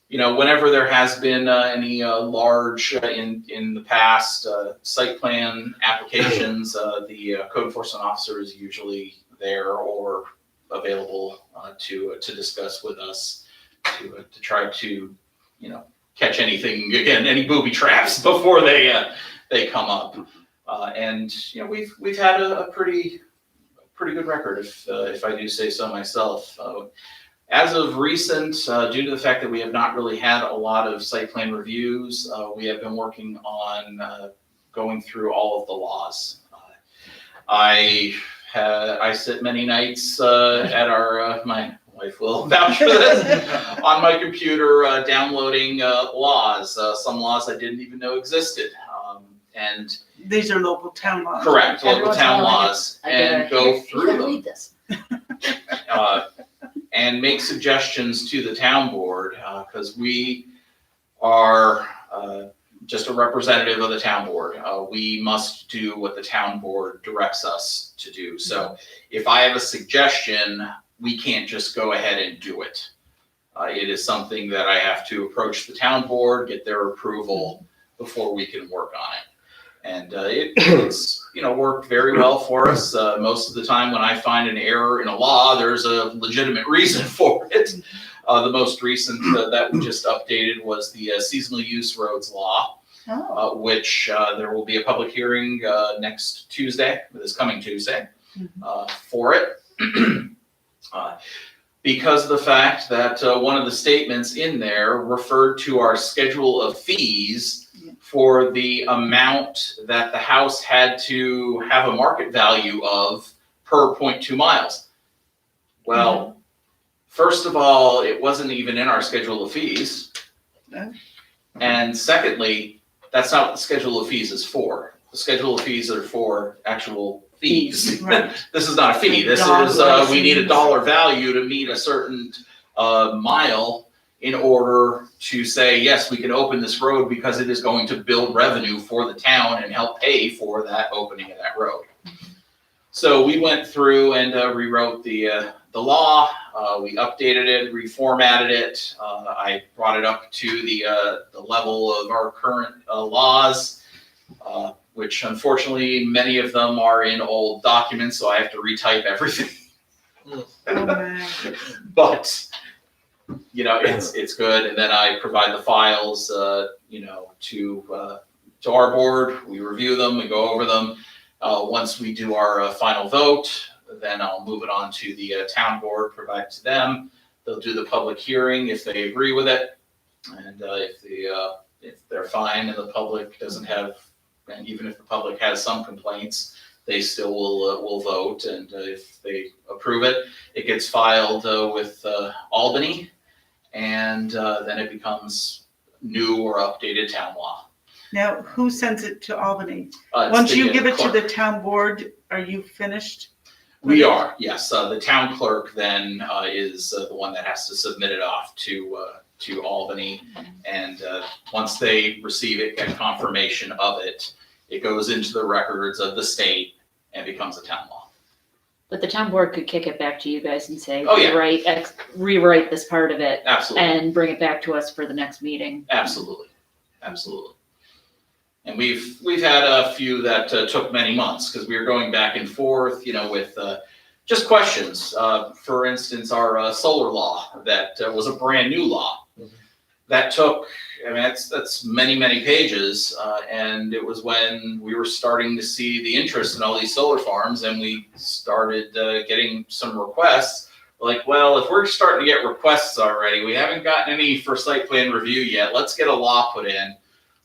whenever there has been any large, in the past, site plan applications, the code enforcement officer is usually there or available to discuss with us, to try to, catch anything, again, any booby traps before they come up. And, we've had a pretty good record, if I do say so myself. As of recent, due to the fact that we have not really had a lot of site plan reviews, we have been working on going through all of the laws. I sit many nights at our, my wife will vouch for this, on my computer downloading laws, some laws I didn't even know existed. And These are local town laws. correct, local Everyone's town gonna like it. laws, I get and it. go You through can't them. read this. And make suggestions to the town board, because we are just a representative of the town board. We must do what the town board directs us to do. So if I have a suggestion, we can't just go ahead and do it. It is something that I have to approach the town board, get their approval before we can work on it. And it's worked very well for us. Most of the time when I find an error in a law, there's a legitimate reason for it. The most recent that we just updated was the seasonal use roads law, which there will be a public hearing next Tuesday, this coming Tuesday, for it. Because of the fact that one of the statements in there referred to our schedule of fees for the amount that the house had to have a market value of per 0.2 miles. Well, first of all, it wasn't even in our schedule of fees. Oh. And secondly, that's not what the schedule of fees is for. The schedule of fees are for actual fees. Right. This is not a fee. This Dog is, we need a license. dollar value to meet a certain mile in order to say, yes, we can open this road because it is going to build revenue for the town and help pay for that opening of that road. So we went through and rewrote the law. We updated it, reformatted it. I brought it up to the level of our current laws, which unfortunately many of them are in old documents, so I have to retype everything. Oh, my. But it's good, and then I provide the files, to our board. We review them, we go over them. Once we do our final vote, then I'll move it on to the town board, provide it to them. They'll do the public hearing if they agree with it, and if they're fine and the public doesn't have, and even if the public has some complaints, they still will vote, and if they approve it, it gets filed with Albany, and then it becomes new or updated town law. Now, who sends it to Albany? It's Once the you give it to clerk. the town board, are you finished? We are, yes. The town clerk then is the one that has to submit it off to Albany, and once they receive it, get confirmation of it, it goes into the records of the state and becomes a town law. But the town board could kick it back to you guys and say, Oh, yeah. rewrite this part of it Absolutely. and bring it back to us for the next meeting. Absolutely. And we've had a few that took many months because we were going back and forth, with just questions. For instance, our solar law that was a brand new law that took, that's many, many pages. And it was when we were starting to see the interest in all these solar farms, and we started getting some requests. Like, well, if we're starting to get requests already, we haven't gotten any for site plan review yet. Let's get a law put in.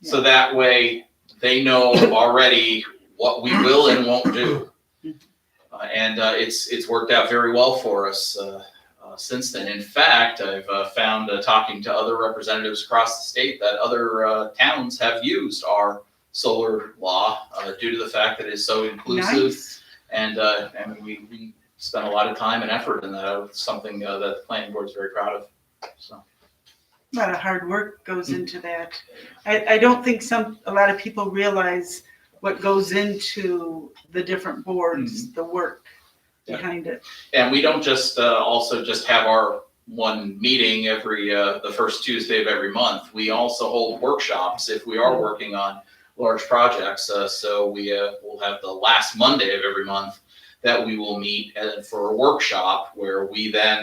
So that way they know already what we will and won't do. And it's worked out very well for us since then. In fact, I've found talking to other representatives across the state that other towns have used our solar law due to the fact that it's so inclusive. Nice. And we spent a lot of time and effort in that. It's something that the planning board is very proud of. So. A lot of hard work goes into that. I don't think a lot of people realize what goes into the different boards, the work behind it. And we don't just also just have our one meeting every the first Tuesday of every month. We also hold workshops if we are working on large projects. So we will have the last Monday of every month that we will meet for a workshop where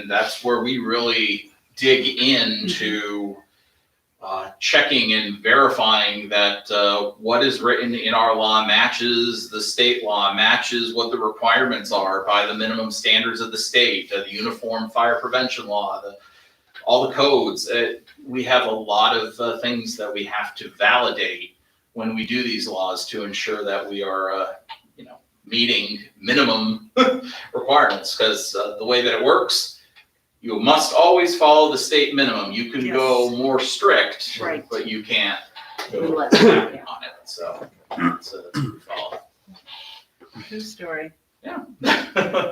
that's where we really dig into checking and verifying that what is written in our law matches the state law, matches what the requirements are by the minimum standards of the state, the Uniform Fire Prevention Law, all the codes. We have a lot of things that we have to validate when we do these laws to ensure that we are, meeting minimum requirements. Because the way that it works, you must always follow the state minimum. You can go more strict, Right. but you can't go Less, on yeah. it. So that's what we follow. True story. Yeah.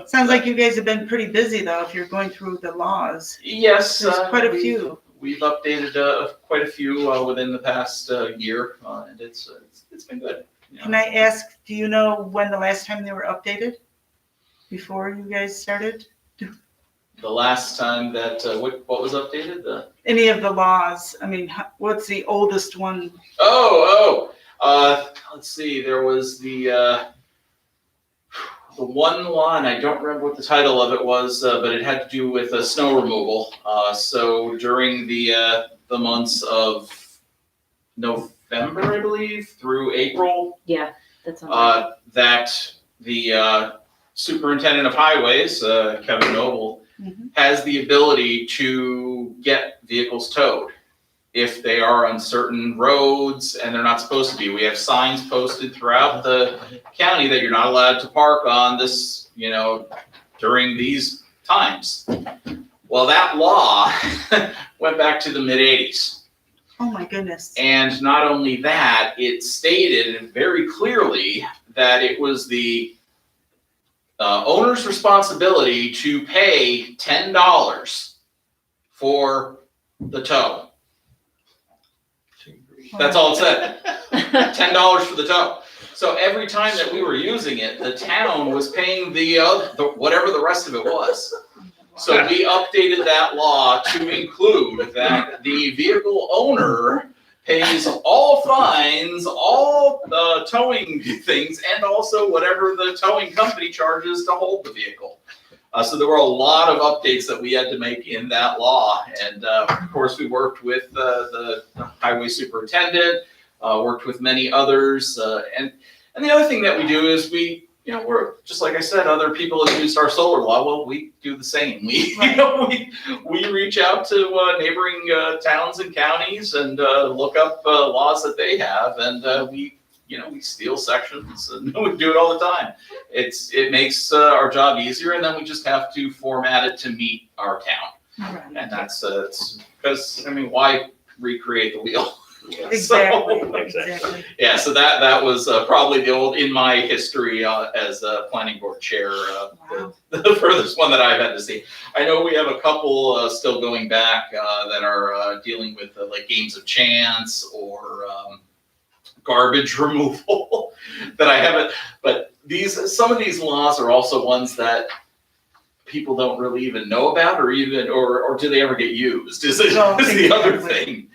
Sounds like you guys have been pretty busy though, if you're going through the laws. Yes. There's quite a few. We've updated quite a few within the past year, and it's been good. Can I ask, do you know when the last time they were updated? Before you guys started? The last time that what was updated? Any of the laws? I mean, what's the oldest one? Let's see. There was the one law, and I don't remember what the title of it was, but it had to do with snow removal. So during the months of November, I believe, through April, Yeah, that's on. that the superintendent of highways, Kevin Noble, has the ability to get vehicles towed if they are on certain roads and they're not supposed to be. We have signs posted throughout the county that you're not allowed to park on this, during these times. Well, that law went back to the mid-'80s. Oh my goodness. And not only that, it stated very clearly that it was the owner's responsibility to pay $10 for the tow. That's all it said. $10 for the tow. So every time that we were using it, the town was paying the whatever the rest of it was. So we updated that law to include that the vehicle owner pays all fines, all towing things, and also whatever the towing company charges to hold the vehicle. So there were a lot of updates that we had to make in that law. And of course, we worked with the highway superintendent, worked with many others. And the other thing that we do is we're just like I said, other people have used our solar law. Well, we do the same. We reach out to neighboring towns and counties and look up laws that they have, and we steal sections, and we do it all the time. It makes our job easier, and then we just have to format it to meet our town, Right. and that's because why recreate the wheel? Exactly, So, exactly. yeah, so that was probably the old, in my history as a planning board chair, Wow. the furthest one that I've had to see. I know we have a couple still going back that are dealing with like games of chance or garbage removal that I haven't, but some of these laws are also ones that people don't really even know about or do they ever get used is the other thing.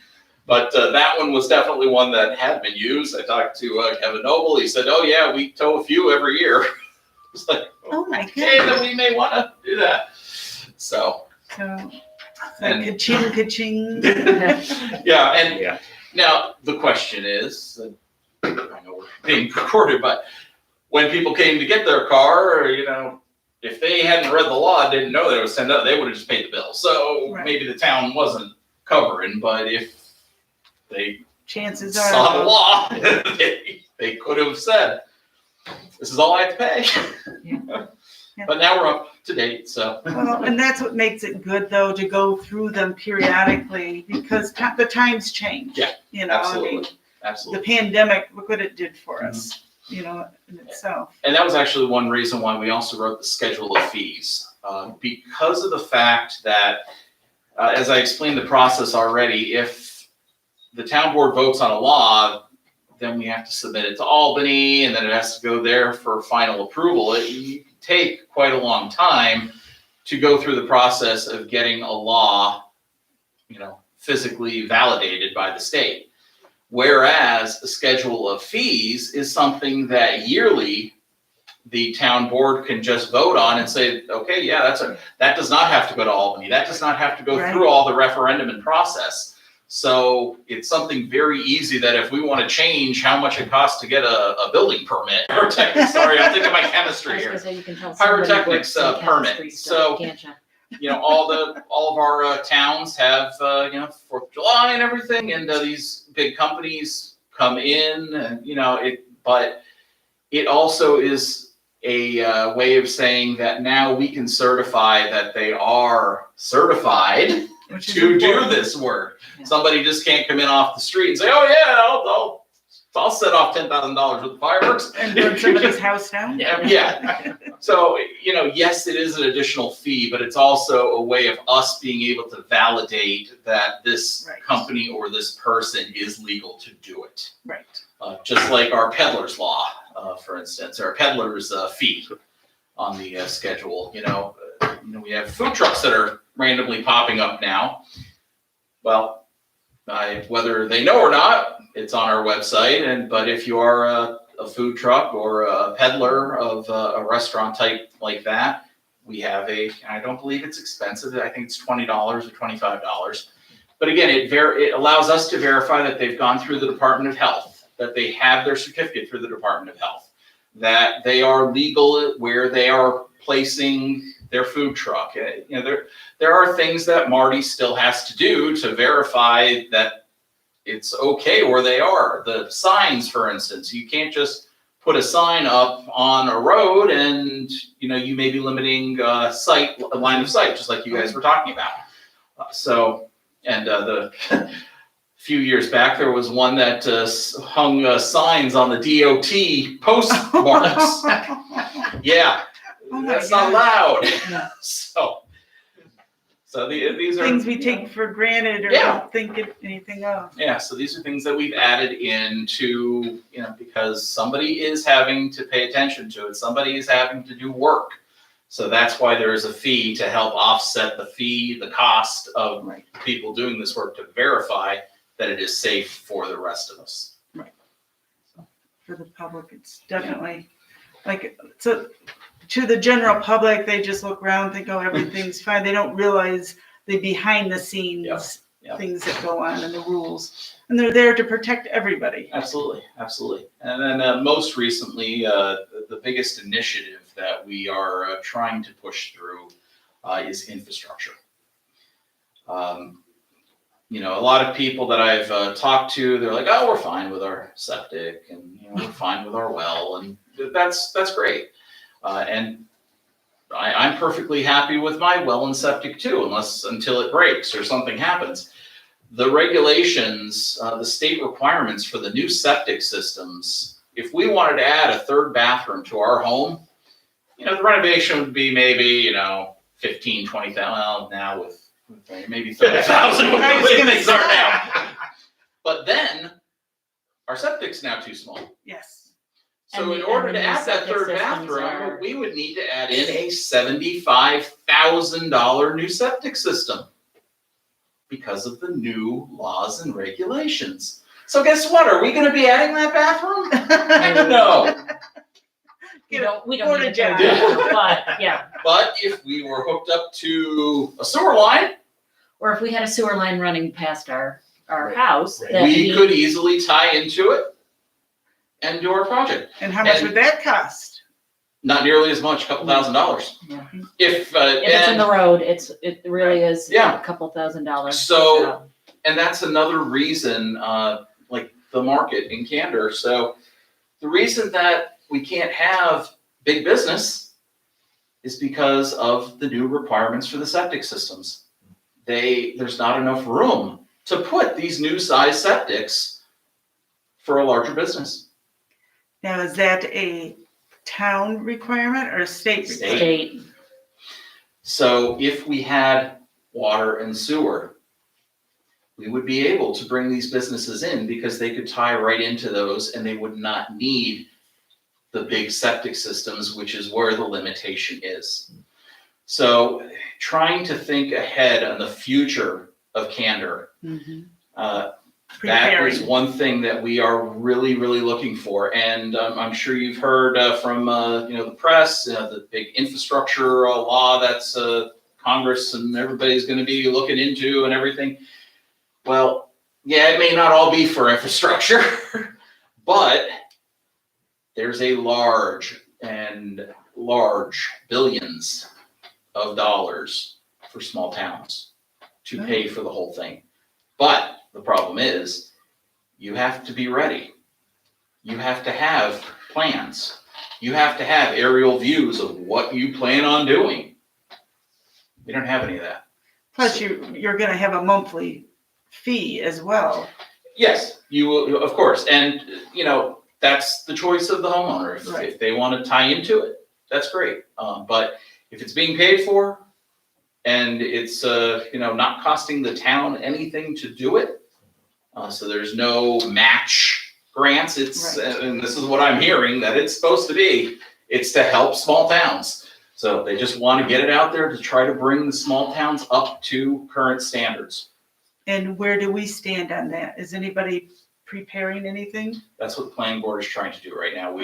But that one was definitely one that had been used. I talked to Kevin Noble. He said, "Oh yeah, we tow a few every year." It's like, Oh my okay, then goodness. we may want to do that. So, So, And- ka-ching, ka-ching. yeah, and Yeah. now the question is, I know we're being recorded, but when people came to get their car, if they hadn't read the law, didn't know that it was sent out, they would have just paid the bill. So Right. maybe the town wasn't covering, but if they Chances saw the are. law, they could have said, "This is all I have to pay." Yeah. But now we're up to date, so. Well, and that's what makes it good though, to go through them periodically because the times change. Yeah, Absolutely, the absolutely. pandemic, look what it did for us, in itself. And that was actually one reason why we also wrote the schedule of fees. Because of the fact that as I explained the process already, if the town board votes on a law, then we have to submit it to Albany, and then it has to go there for final approval. It can take quite a long time to go through the process of getting a law, physically validated by the state. Whereas the schedule of fees is something that yearly the town board can just vote on and say, okay, yeah, that does not have to go to Albany. That does not have to go through all the referendum and process. So it's something very easy that if we want to change how much it costs to get a building permit, or sorry, I'm thinking my chemistry here. So you can tell somebody Pyrotechnics works in chemistry permit. still, So, can't you? all of our towns have, 4th of July and everything, and these big companies come in, and, but it also is a way of saying that now we can certify that they are certified to do this work. Yeah. Somebody just can't come in off the street and say, oh yeah, I'll set off $10,000 with the fireworks. And burn somebody's house down? Yeah. So, yes, it is an additional fee, but it's also a way of us being able to validate that this company or this person is legal to do it. Right. Just like our peddler's law, for instance, or peddler's fee on the schedule. We have food trucks that are randomly popping up now. Well, whether they know or not, it's on our website. But if you are a food truck or a peddler of a restaurant type like that, we have I don't believe it's expensive. I think it's $20 or $25. But again, it allows us to verify that they've gone through the Department of Health, that they have their certificate through the Department of Health, that they are legal where they are placing their food truck. There are things that Marty still has to do to verify that it's okay where they are. The signs, for instance, you can't just put a sign up on a road and, you may be limiting line of sight, just like you guys were talking about. A few years back, there was one that hung signs on the DOT postmarks. Yeah, that's not allowed. No. So these are Things we take for granted or don't think anything of. Yeah, so these are things that we've added into, because somebody is having to pay attention to it. Somebody is having to do work. So that's why there is a fee to help offset the cost of people doing this work to verify that it is safe for the rest of us. Right. For the public, it's definitely to the general public, they just look around, think, oh, everything's fine. They don't realize the behind the scenes things that go on and the rules. And they're there to protect everybody. Absolutely. And then most recently, the biggest initiative that we are trying to push through is infrastructure. A lot of people that I've talked to, they're like, oh, we're fine with our septic and we're fine with our well, and that's great. And I'm perfectly happy with my well and septic too, until it breaks or something happens. The regulations, the state requirements for the new septic systems, if we wanted to add a third bathroom to our home, the renovation would be maybe, 15, 20,000, well, now with maybe 30,000 with the way things are now. But then, our septic's now too small. Yes. So in order to add that third bathroom, we would need to add in a $75,000 new septic system because of the new laws and regulations. So guess what? Are we going to be adding that bathroom? No. We don't need Porta a john. but yeah. But if we were hooked up to a sewer line, Or if we had a sewer line running past our house, that we could easily tie into it and do our project. And how much would that cost? Not nearly as much, a couple $1,000s. Yeah. If it's in the road, it really is Yeah. a couple $1,000s. So, and that's another reason, like the market in Candor. So the reason that we can't have big business is because of the new requirements for the septic systems. There's not enough room to put these new size septics for a larger business. Now, is that a town requirement or a state requirement? State. So if we had water and sewer, we would be able to bring these businesses in because they could tie right into those and they would not need the big septic systems, which is where the limitation is. So trying to think ahead on the future of Candor, that is Preparing. one thing that we are really, really looking for. And I'm sure you've heard from the press, the big infrastructure law that's Congress and everybody's going to be looking into and everything. Well, yeah, it may not all be for infrastructure, but there's a large billions of dollars for small towns to pay for the whole thing. But the problem is, you have to be ready. You have to have plans. You have to have aerial views of what you plan on doing. We don't have any of that. Plus, you're gonna have a monthly fee as well. Yes, you will, of course, and that's the choice of the homeowner. Right. If they want to tie into it, that's great. But if it's being paid for and it's not costing the town anything to do it, so there's no match grants. It's Right. And this is what I'm hearing that it's supposed to be. It's to help small towns. So they just want to get it out there to try to bring the small towns up to current standards. And where do we stand on that? Is anybody preparing anything? That's what the planning board is trying to do right now.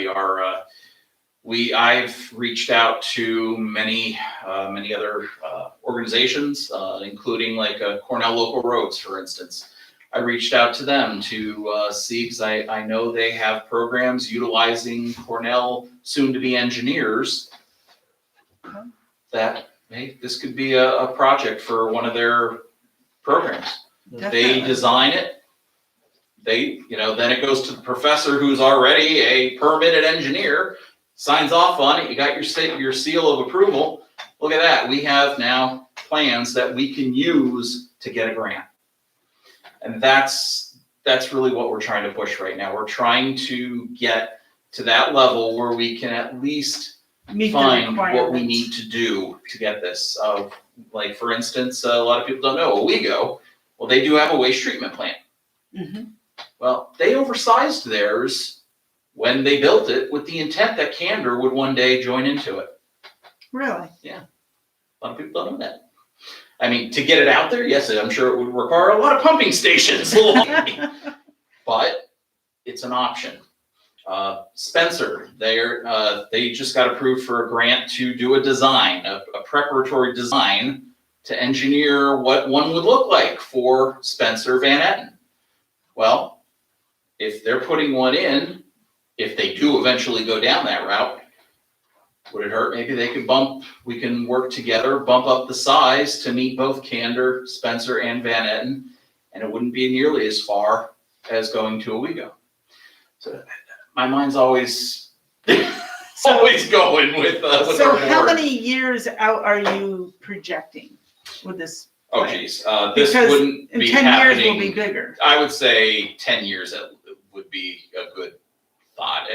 I've reached out to many other organizations, including like Cornell Local Roads, for instance. I reached out to them to see, because I know they have programs utilizing Cornell soon-to-be engineers, that, hey, this could be a project for one of their programs. They Definitely. design it. Then it goes to the professor who's already a permitted engineer, signs off on it. You got your seal of approval. Look at that. We have now plans that we can use to get a grant. And that's really what we're trying to push right now. We're trying to get to that level where we can at least Meet the find what we requirements. need to do to get this. Like, for instance, a lot of people don't know, Owego, well, they do have a waste treatment plant. Mhm. Well, they oversized theirs when they built it with the intent that Candor would one day join into it. Really? A lot of people don't know that. I mean, to get it out there, yes, I'm sure it would require a lot of pumping stations along the way, but it's an option. Spencer, they just got approved for a grant to do a design, a preparatory design to engineer what one would look like for Spencer Van Etten. Well, if they're putting one in, if they do eventually go down that route, would it hurt? Maybe we can work together, bump up the size to meet both Candor, Spencer, and Van Etten, and it wouldn't be nearly as far as going to Owego. So my mind's always going with So our how board. many years out are you projecting with this? Oh geez, this Because wouldn't In be 10 years, we'll be happening. bigger. I would say 10 years would be a good thought.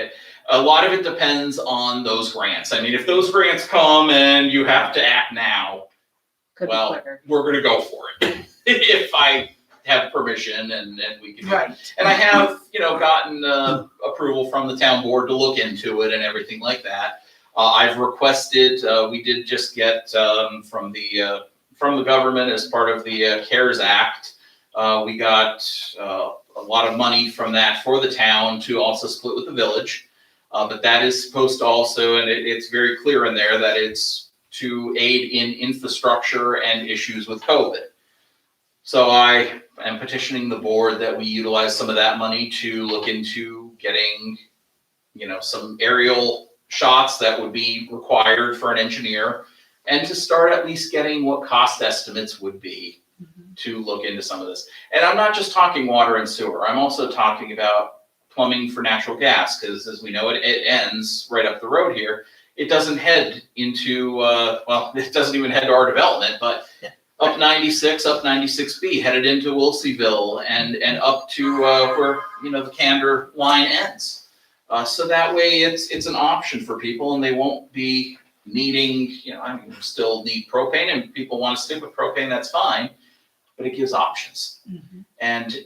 A lot of it depends on those grants. I mean, if those grants come and you have to act now, Could be well, quicker. we're gonna go for it. If I have permission and we can do it. Right. And I have, gotten approval from the town board to look into it and everything like that. I've requested, we did just get from the government as part of the CARES Act, we got a lot of money from that for the town to also split with the village. But that is supposed to also, and it's very clear in there that it's to aid in infrastructure and issues with COVID. So I am petitioning the board that we utilize some of that money to look into getting, some aerial shots that would be required for an engineer, and to start at least getting what cost estimates would be to look into some of this. And I'm not just talking water and sewer. I'm also talking about plumbing for natural gas, because as we know, it ends right up the road here. It doesn't head into, it doesn't even head to our development, but up 96, up 96B, headed into Wilseyville and up to where, the Candor line ends. So that way it's an option for people, and they won't be needing, I mean, we still need propane and people want to stick with propane, that's fine, but it gives options. Mhm. And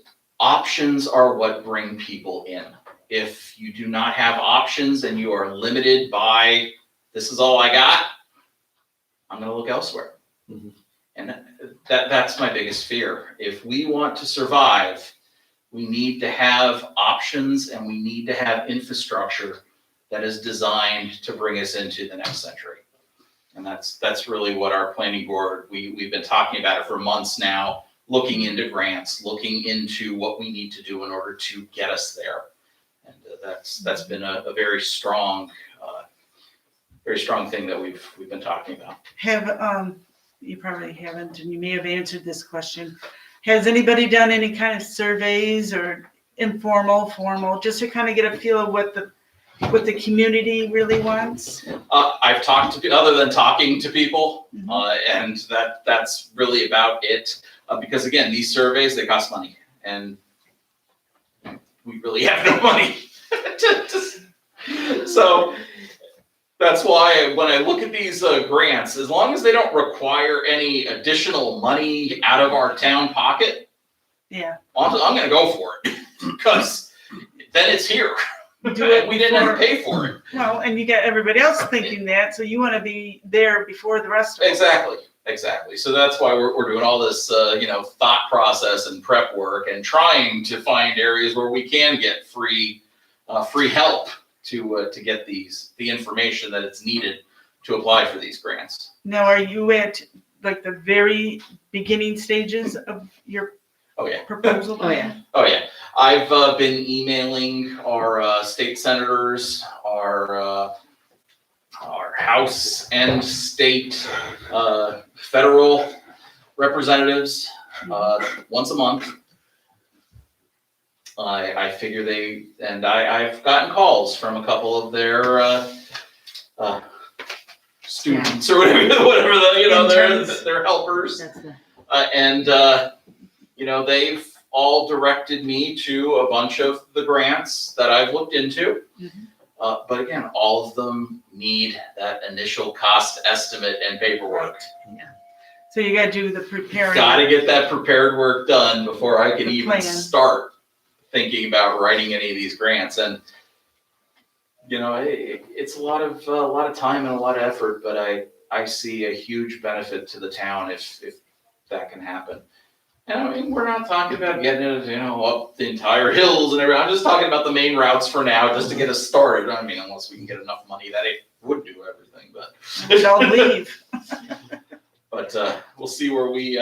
options are what bring people in. If you do not have options and you are limited by, this is all I got, I'm gonna look elsewhere. Mhm. And that's my biggest fear. If we want to survive, we need to have options and we need to have infrastructure that is designed to bring us into the next century. And that's really what our planning board, we've been talking about it for months now, looking into grants, looking into what we need to do in order to get us there. And that's been a very strong thing that we've been talking about. Have, you probably haven't, and you may have answered this question. Has anybody done any kind of surveys or informal, formal, just to kind of get a feel of what the community really wants? I've talked to, other than talking to people, and that's really about it. Because again, these surveys, they cost money, and we really have no money. So that's why when I look at these grants, as long as they don't require any additional money out of our town pocket, Yeah. I'm gonna go for it, because then it's here. Do it We didn't have to before- pay for it. Well, and you got everybody else thinking that, so you want to be there before the rest of them. Exactly. So that's why we're doing all this, thought process and prep work and trying to find areas where we can get free help to get the information that it's needed to apply for these grants. Now, are you at like the very beginning stages of your Oh, yeah. proposal? Oh, yeah. Oh, yeah. I've been emailing our state senators, our House and state federal representatives once a month. I figure I've gotten calls from a couple of their students or whatever Interns. their helpers. That's the, And they've all directed me to a bunch of the grants that I've looked into. Mhm. But again, all of them need that initial cost estimate and paperwork. So you got to do the preparing. Gotta get that prepared work done before I can The even plan. start thinking about writing any of these grants. And it's a lot of time and a lot of effort, but I see a huge benefit to the town if that can happen. And I mean, we're not talking about getting it, up the entire hills and everything. I'm just talking about the main routes for now, just to get us started. I mean, unless we can get enough money that it would do everything, but. Don't leave. But we'll see where we,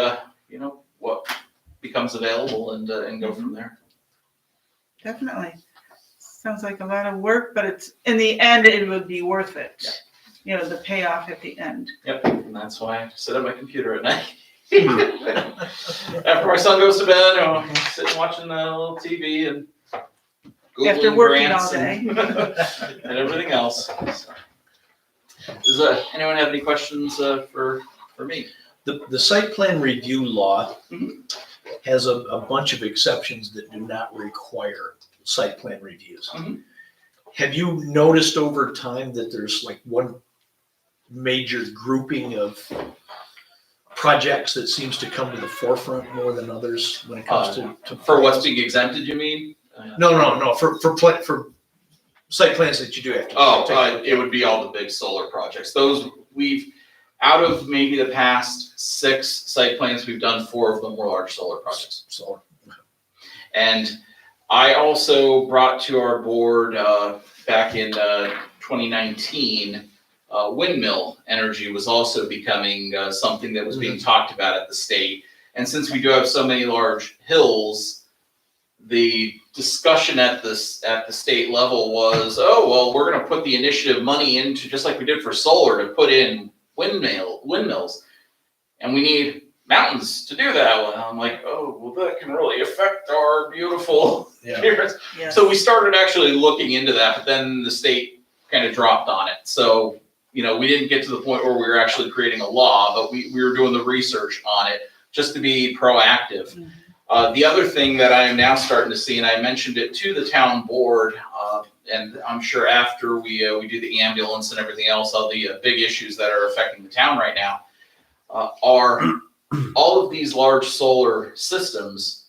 what becomes available and go from there. Definitely. Sounds like a lot of work, but it's, in the end, it would be worth it. The payoff at the end. Yep, and that's why I sit at my computer at night. After my son goes to bed, I'm sitting watching a little TV and After Googling working grants all day. and everything else. Does anyone have any questions for me? The site plan review law Mhm. has a bunch of exceptions that do not require site plan reviews. Mhm. Have you noticed over time that there's like one major grouping of projects that seems to come to the forefront more than others when it comes to For what's being exempted, you mean? No, for site plans that you do have to. It would be all the big solar projects. Those out of maybe the past 6 site plans we've done, 4 of them were large solar projects. Solar. And I also brought to our board back in 2019, windmill energy was also becoming something that was being talked about at the state. And since we do have so many large hills, the discussion at the state level was, we're going to put the initiative money into, just like we did for solar, to put in windmills, and we need mountains to do that. Well, I'm like, that can really affect our beautiful appearance. Yes. So we started actually looking into that, but then the state kind of dropped on it. So, we didn't get to the point where we were actually creating a law, but we were doing the research on it just to be proactive. Mhm. The other thing that I am now starting to see, and I mentioned it to the town board, and I'm sure after we do the ambulance and everything else, all the big issues that are affecting the town right now, are all of these large solar systems.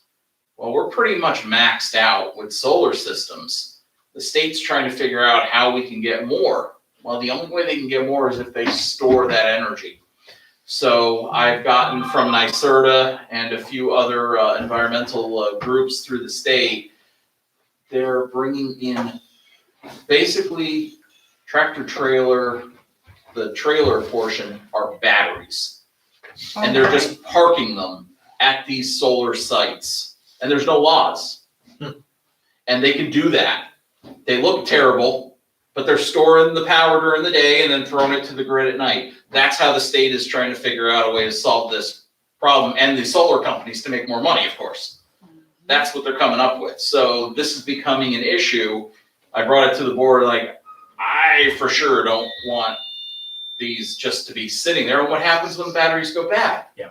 Well, we're pretty much maxed out with solar systems. The state's trying to figure out how we can get more. Well, the only way they can get more is if they store that energy. So I've gotten from NYSERDA and a few other environmental groups through the state, they're bringing in basically tractor trailer, the trailer portion are batteries. And they're just parking them at these solar sites. And there's no laws. And they can do that. They look terrible, but they're storing the power during the day and then throwing it to the grid at night. That's how the state is trying to figure out a way to solve this problem, and the solar companies to make more money, of course. That's what they're coming up with. So this is becoming an issue. I brought it to the board, like, I for sure don't want these just to be sitting there. And what happens when the batteries go bad? Yeah.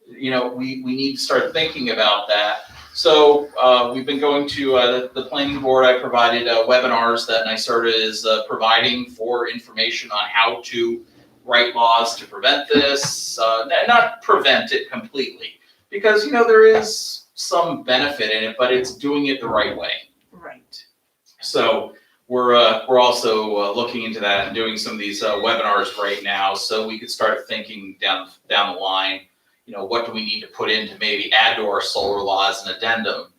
You know, we need to start thinking about that. So we've been going to the planning board. I provided webinars that NYSERDA is providing for information on how to write laws to prevent this, not prevent it completely, because, you know, there is some benefit in it, but it's doing it the right way. Right. So we're also looking into that and doing some of these webinars right now, so we could start thinking down the line, you know, what do we need to put in to maybe add to our solar law as an addendum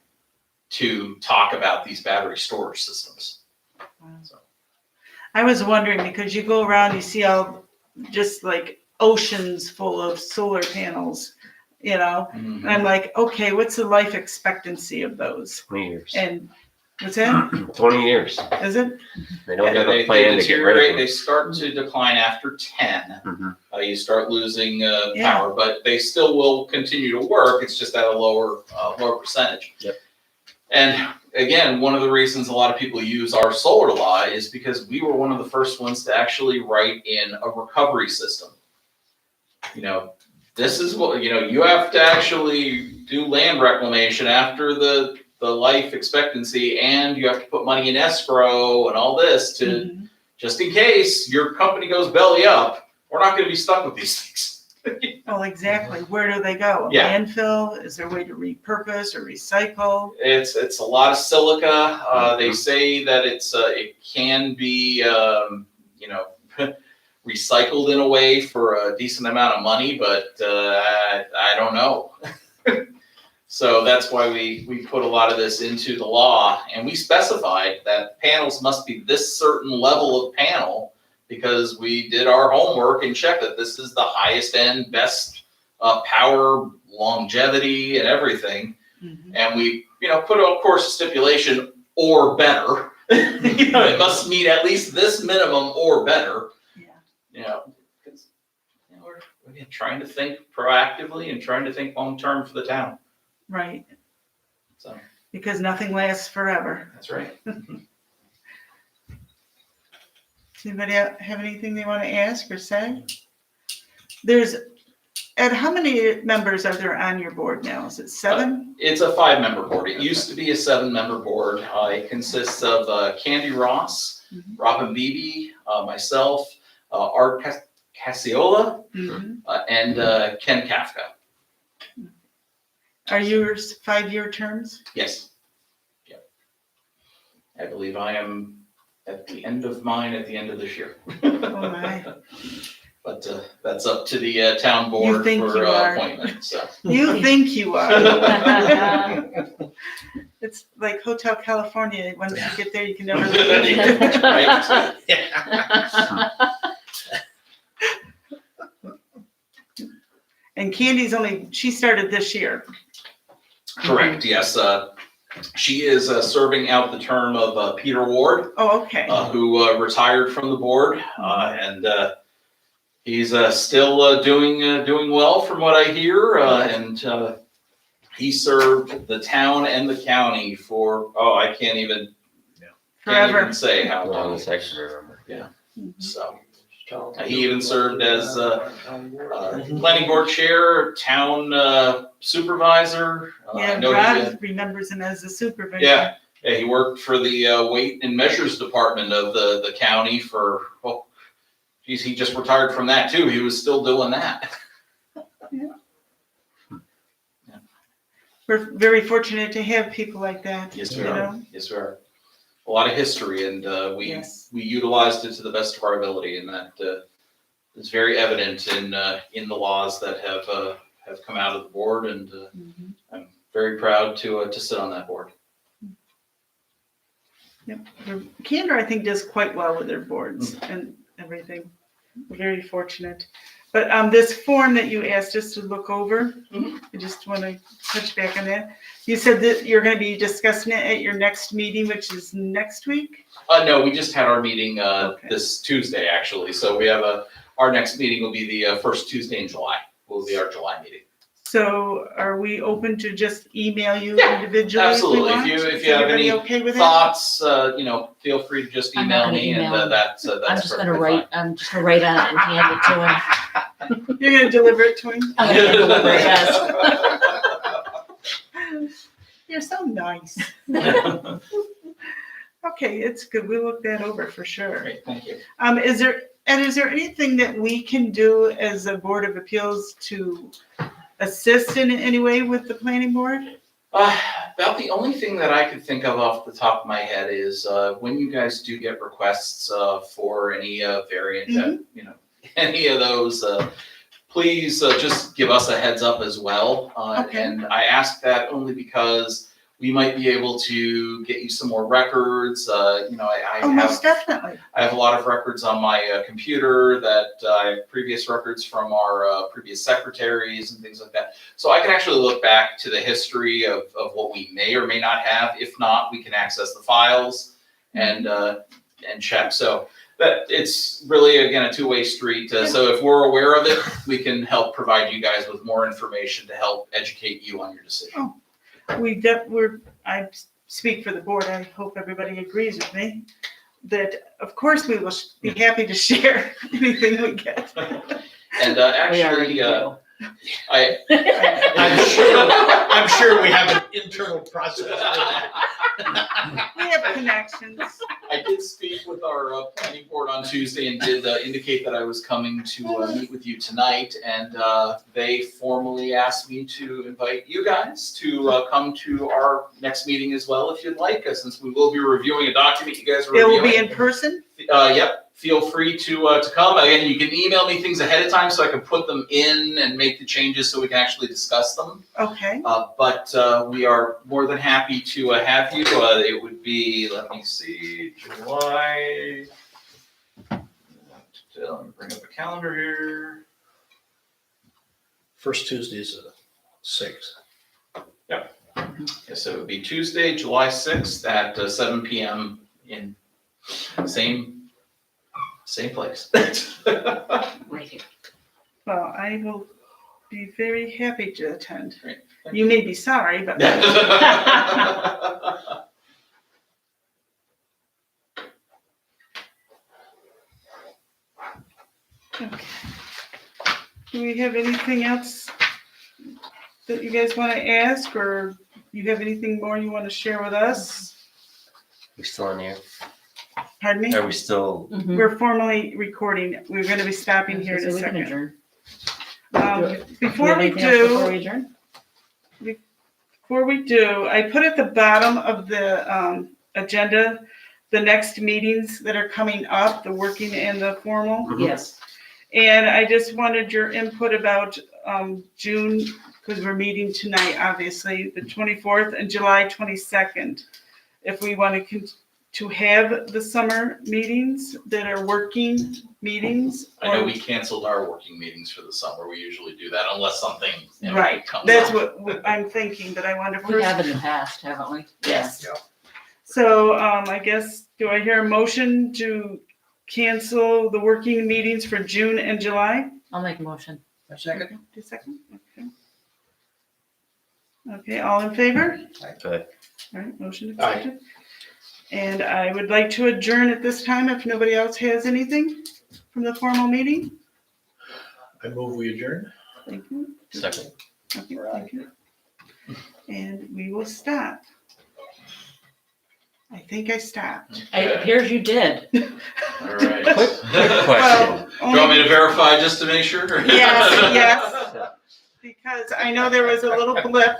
to talk about these battery storage systems. So. I was wondering, because you go around, you see all just like oceans full of solar panels, you know, and I'm like, okay, what's the life expectancy of those? 20 years. And what's that? 20 years. Is it? They don't have They a plan to get rid deteriorate. of They them. start to decline after 10. Mhm. You start losing Yeah. power, but they still will continue to work. It's just at a lower percentage. Yep. And again, one of the reasons a lot of people use our solar law is because we were one of the first ones to actually write in a recovery system. You know, this is what, you know, you have to actually do land reclamation after the life expectancy, and you have to put money in escrow and all this to, Mhm. just in case your company goes belly up, we're not gonna be stuck with these things. Well, exactly. Where do they go? Yeah. Landfill? Is there a way to repurpose or recycle? It's a lot of silica. They say that it can be, you know, recycled in a way for a decent amount of money, but I don't know. So that's why we put a lot of this into the law, and we specified that panels must be this certain level of panel, because we did our homework and checked that this is the highest end, best power, longevity, and everything. Mhm. And we, you know, put, of course, a stipulation or better. You know, it must meet at least this minimum or better. Yeah. You know, because, you know, we're again, trying to think proactively and trying to think long term for the town. Right. So Because nothing lasts forever. that's right. Does anybody have anything they want to ask or say? Ed, how many members are there on your board now? Is it 7? It's a 5-member board. It used to be a 7-member board. It consists of Candy Ross, Mhm. Robin Beebe, myself, Art Casiola, Mhm. and Ken Kafka. Are yours 5-year terms? Yes. Yep. I believe I am at the end of mine at the end of this year. Oh my. But that's up to the town board think for you are. appointment, so. You think you are. It's like Hotel California. Once you get there, you can never leave. Right. And Candy's she started this year. Correct, yes. She is serving out the term of Peter Ward, Oh, okay. who retired from the board, and he's still doing well from what I hear, and he served the town and the county for, I can't even Forever. say how long. Longest I can remember. Mhm. So, He even served as, planning board chair, town supervisor. I Yeah, know he, Rod remembers him as the supervisor. yeah, he worked for the weight and measures department of the county for, well, geez, he just retired from that too. He was still doing that. We're very fortunate to have people like that. Yes, you we are. know? Yes, we are. A lot of history, and Yes. we utilized it to the best of our ability, and that is very evident in the laws that have come out of the board, and Mhm. I'm very proud to sit on that board. Yep. Candor, I think, does quite well with their boards and everything. We're very fortunate. But this form that you asked us to look over, I just want to touch back on that. You said that you're going to be discussing it at your next meeting, which is next week? No, we just had our meeting Okay. this Tuesday, actually. So we have our next meeting will be the first Tuesday in July. Will be our July meeting. So are we open to just email you Yeah, individually? absolutely. If we If want? you Is have everybody any okay with that? thoughts, feel free to just I'm not email gonna me, and email him. that's I'm just perfectly gonna fine. write, I'm just gonna write on it and hand it to him. You're going to deliver it to him? I'm gonna deliver it, yes. You're so nice. Okay, it's good. We'll look that over for sure. Great, thank you. Is there anything that we can do as a Board of Appeals to assist in any way with the planning board? About the only thing that I could think of off the top of my head is when you guys do get requests for any variant, any of those, please just give us a heads up as well. Okay. And I ask that only because we might be able to get you some more records. I Oh, have most definitely. I have a lot of records on my computer that I have previous records from our previous secretaries and things like that. So I can actually look back to the history of what we may or may not have. If not, we can access the files and check. So that it's really, again, a two-way street. So if we're aware of it, we can help provide you guys with more information to help educate you on your decision. I speak for the board. I hope everybody agrees with me that, of course, we will be happy to share anything we get. And We already actually, do. I'm sure we have an internal process for that. We have connections. I did speak with our planning board on Tuesday and did indicate that I was coming to meet with you tonight. And they formally asked me to invite you guys to come to our next meeting as well, if you'd like, since we will be reviewing a document you guys are It reviewing. will be in person? Yep. Feel free to come. Again, you can email me things ahead of time so I can put them in and make the changes so we can actually discuss them. Okay. But we are more than happy to have you. It would be, let me see, July. Let me bring up a calendar here. First Tuesday is the 6th. Yeah, so it would be Tuesday, July 6th at 7 p.m. in same place. Right here. Well, I will be very happy to attend. Great. You may be sorry, but. Okay. Do we have anything else that you guys want to ask, or you have anything more you want to share with us? We still on air? Pardon me? Are we still? Mhm. We're formally recording. We're going to be stopping here in a So we can second. adjourn. Before we anything else Before do, we adjourn? I put at the bottom of the agenda the next meetings that are coming up, the working and the formal. Mhm. Yes. And I just wanted your input about June, because we're meeting tonight, obviously, the 24th and July 22nd. If we want to have the summer meetings that are working meetings. I know or- we canceled our working meetings for the summer. We usually do that unless something Right, comes that's up. what I'm thinking, but I wonder We first. have in the past, haven't we? Yes. So I guess, do I hear a motion to cancel the working meetings for June and July? I'll make a motion. A second? Okay, 2 seconds, okay. Okay, all in favor? Aye. All right, motion accepted. And I would like to adjourn at this time if nobody else has anything from the formal meeting? I move we adjourn. Thank you. Second. Okay, thank you. And we will stop. I think I stopped. It appears you did. All right. Quick question. Well, Do you want me to verify just to make sure? Yes, yes. Because I know there was a little blip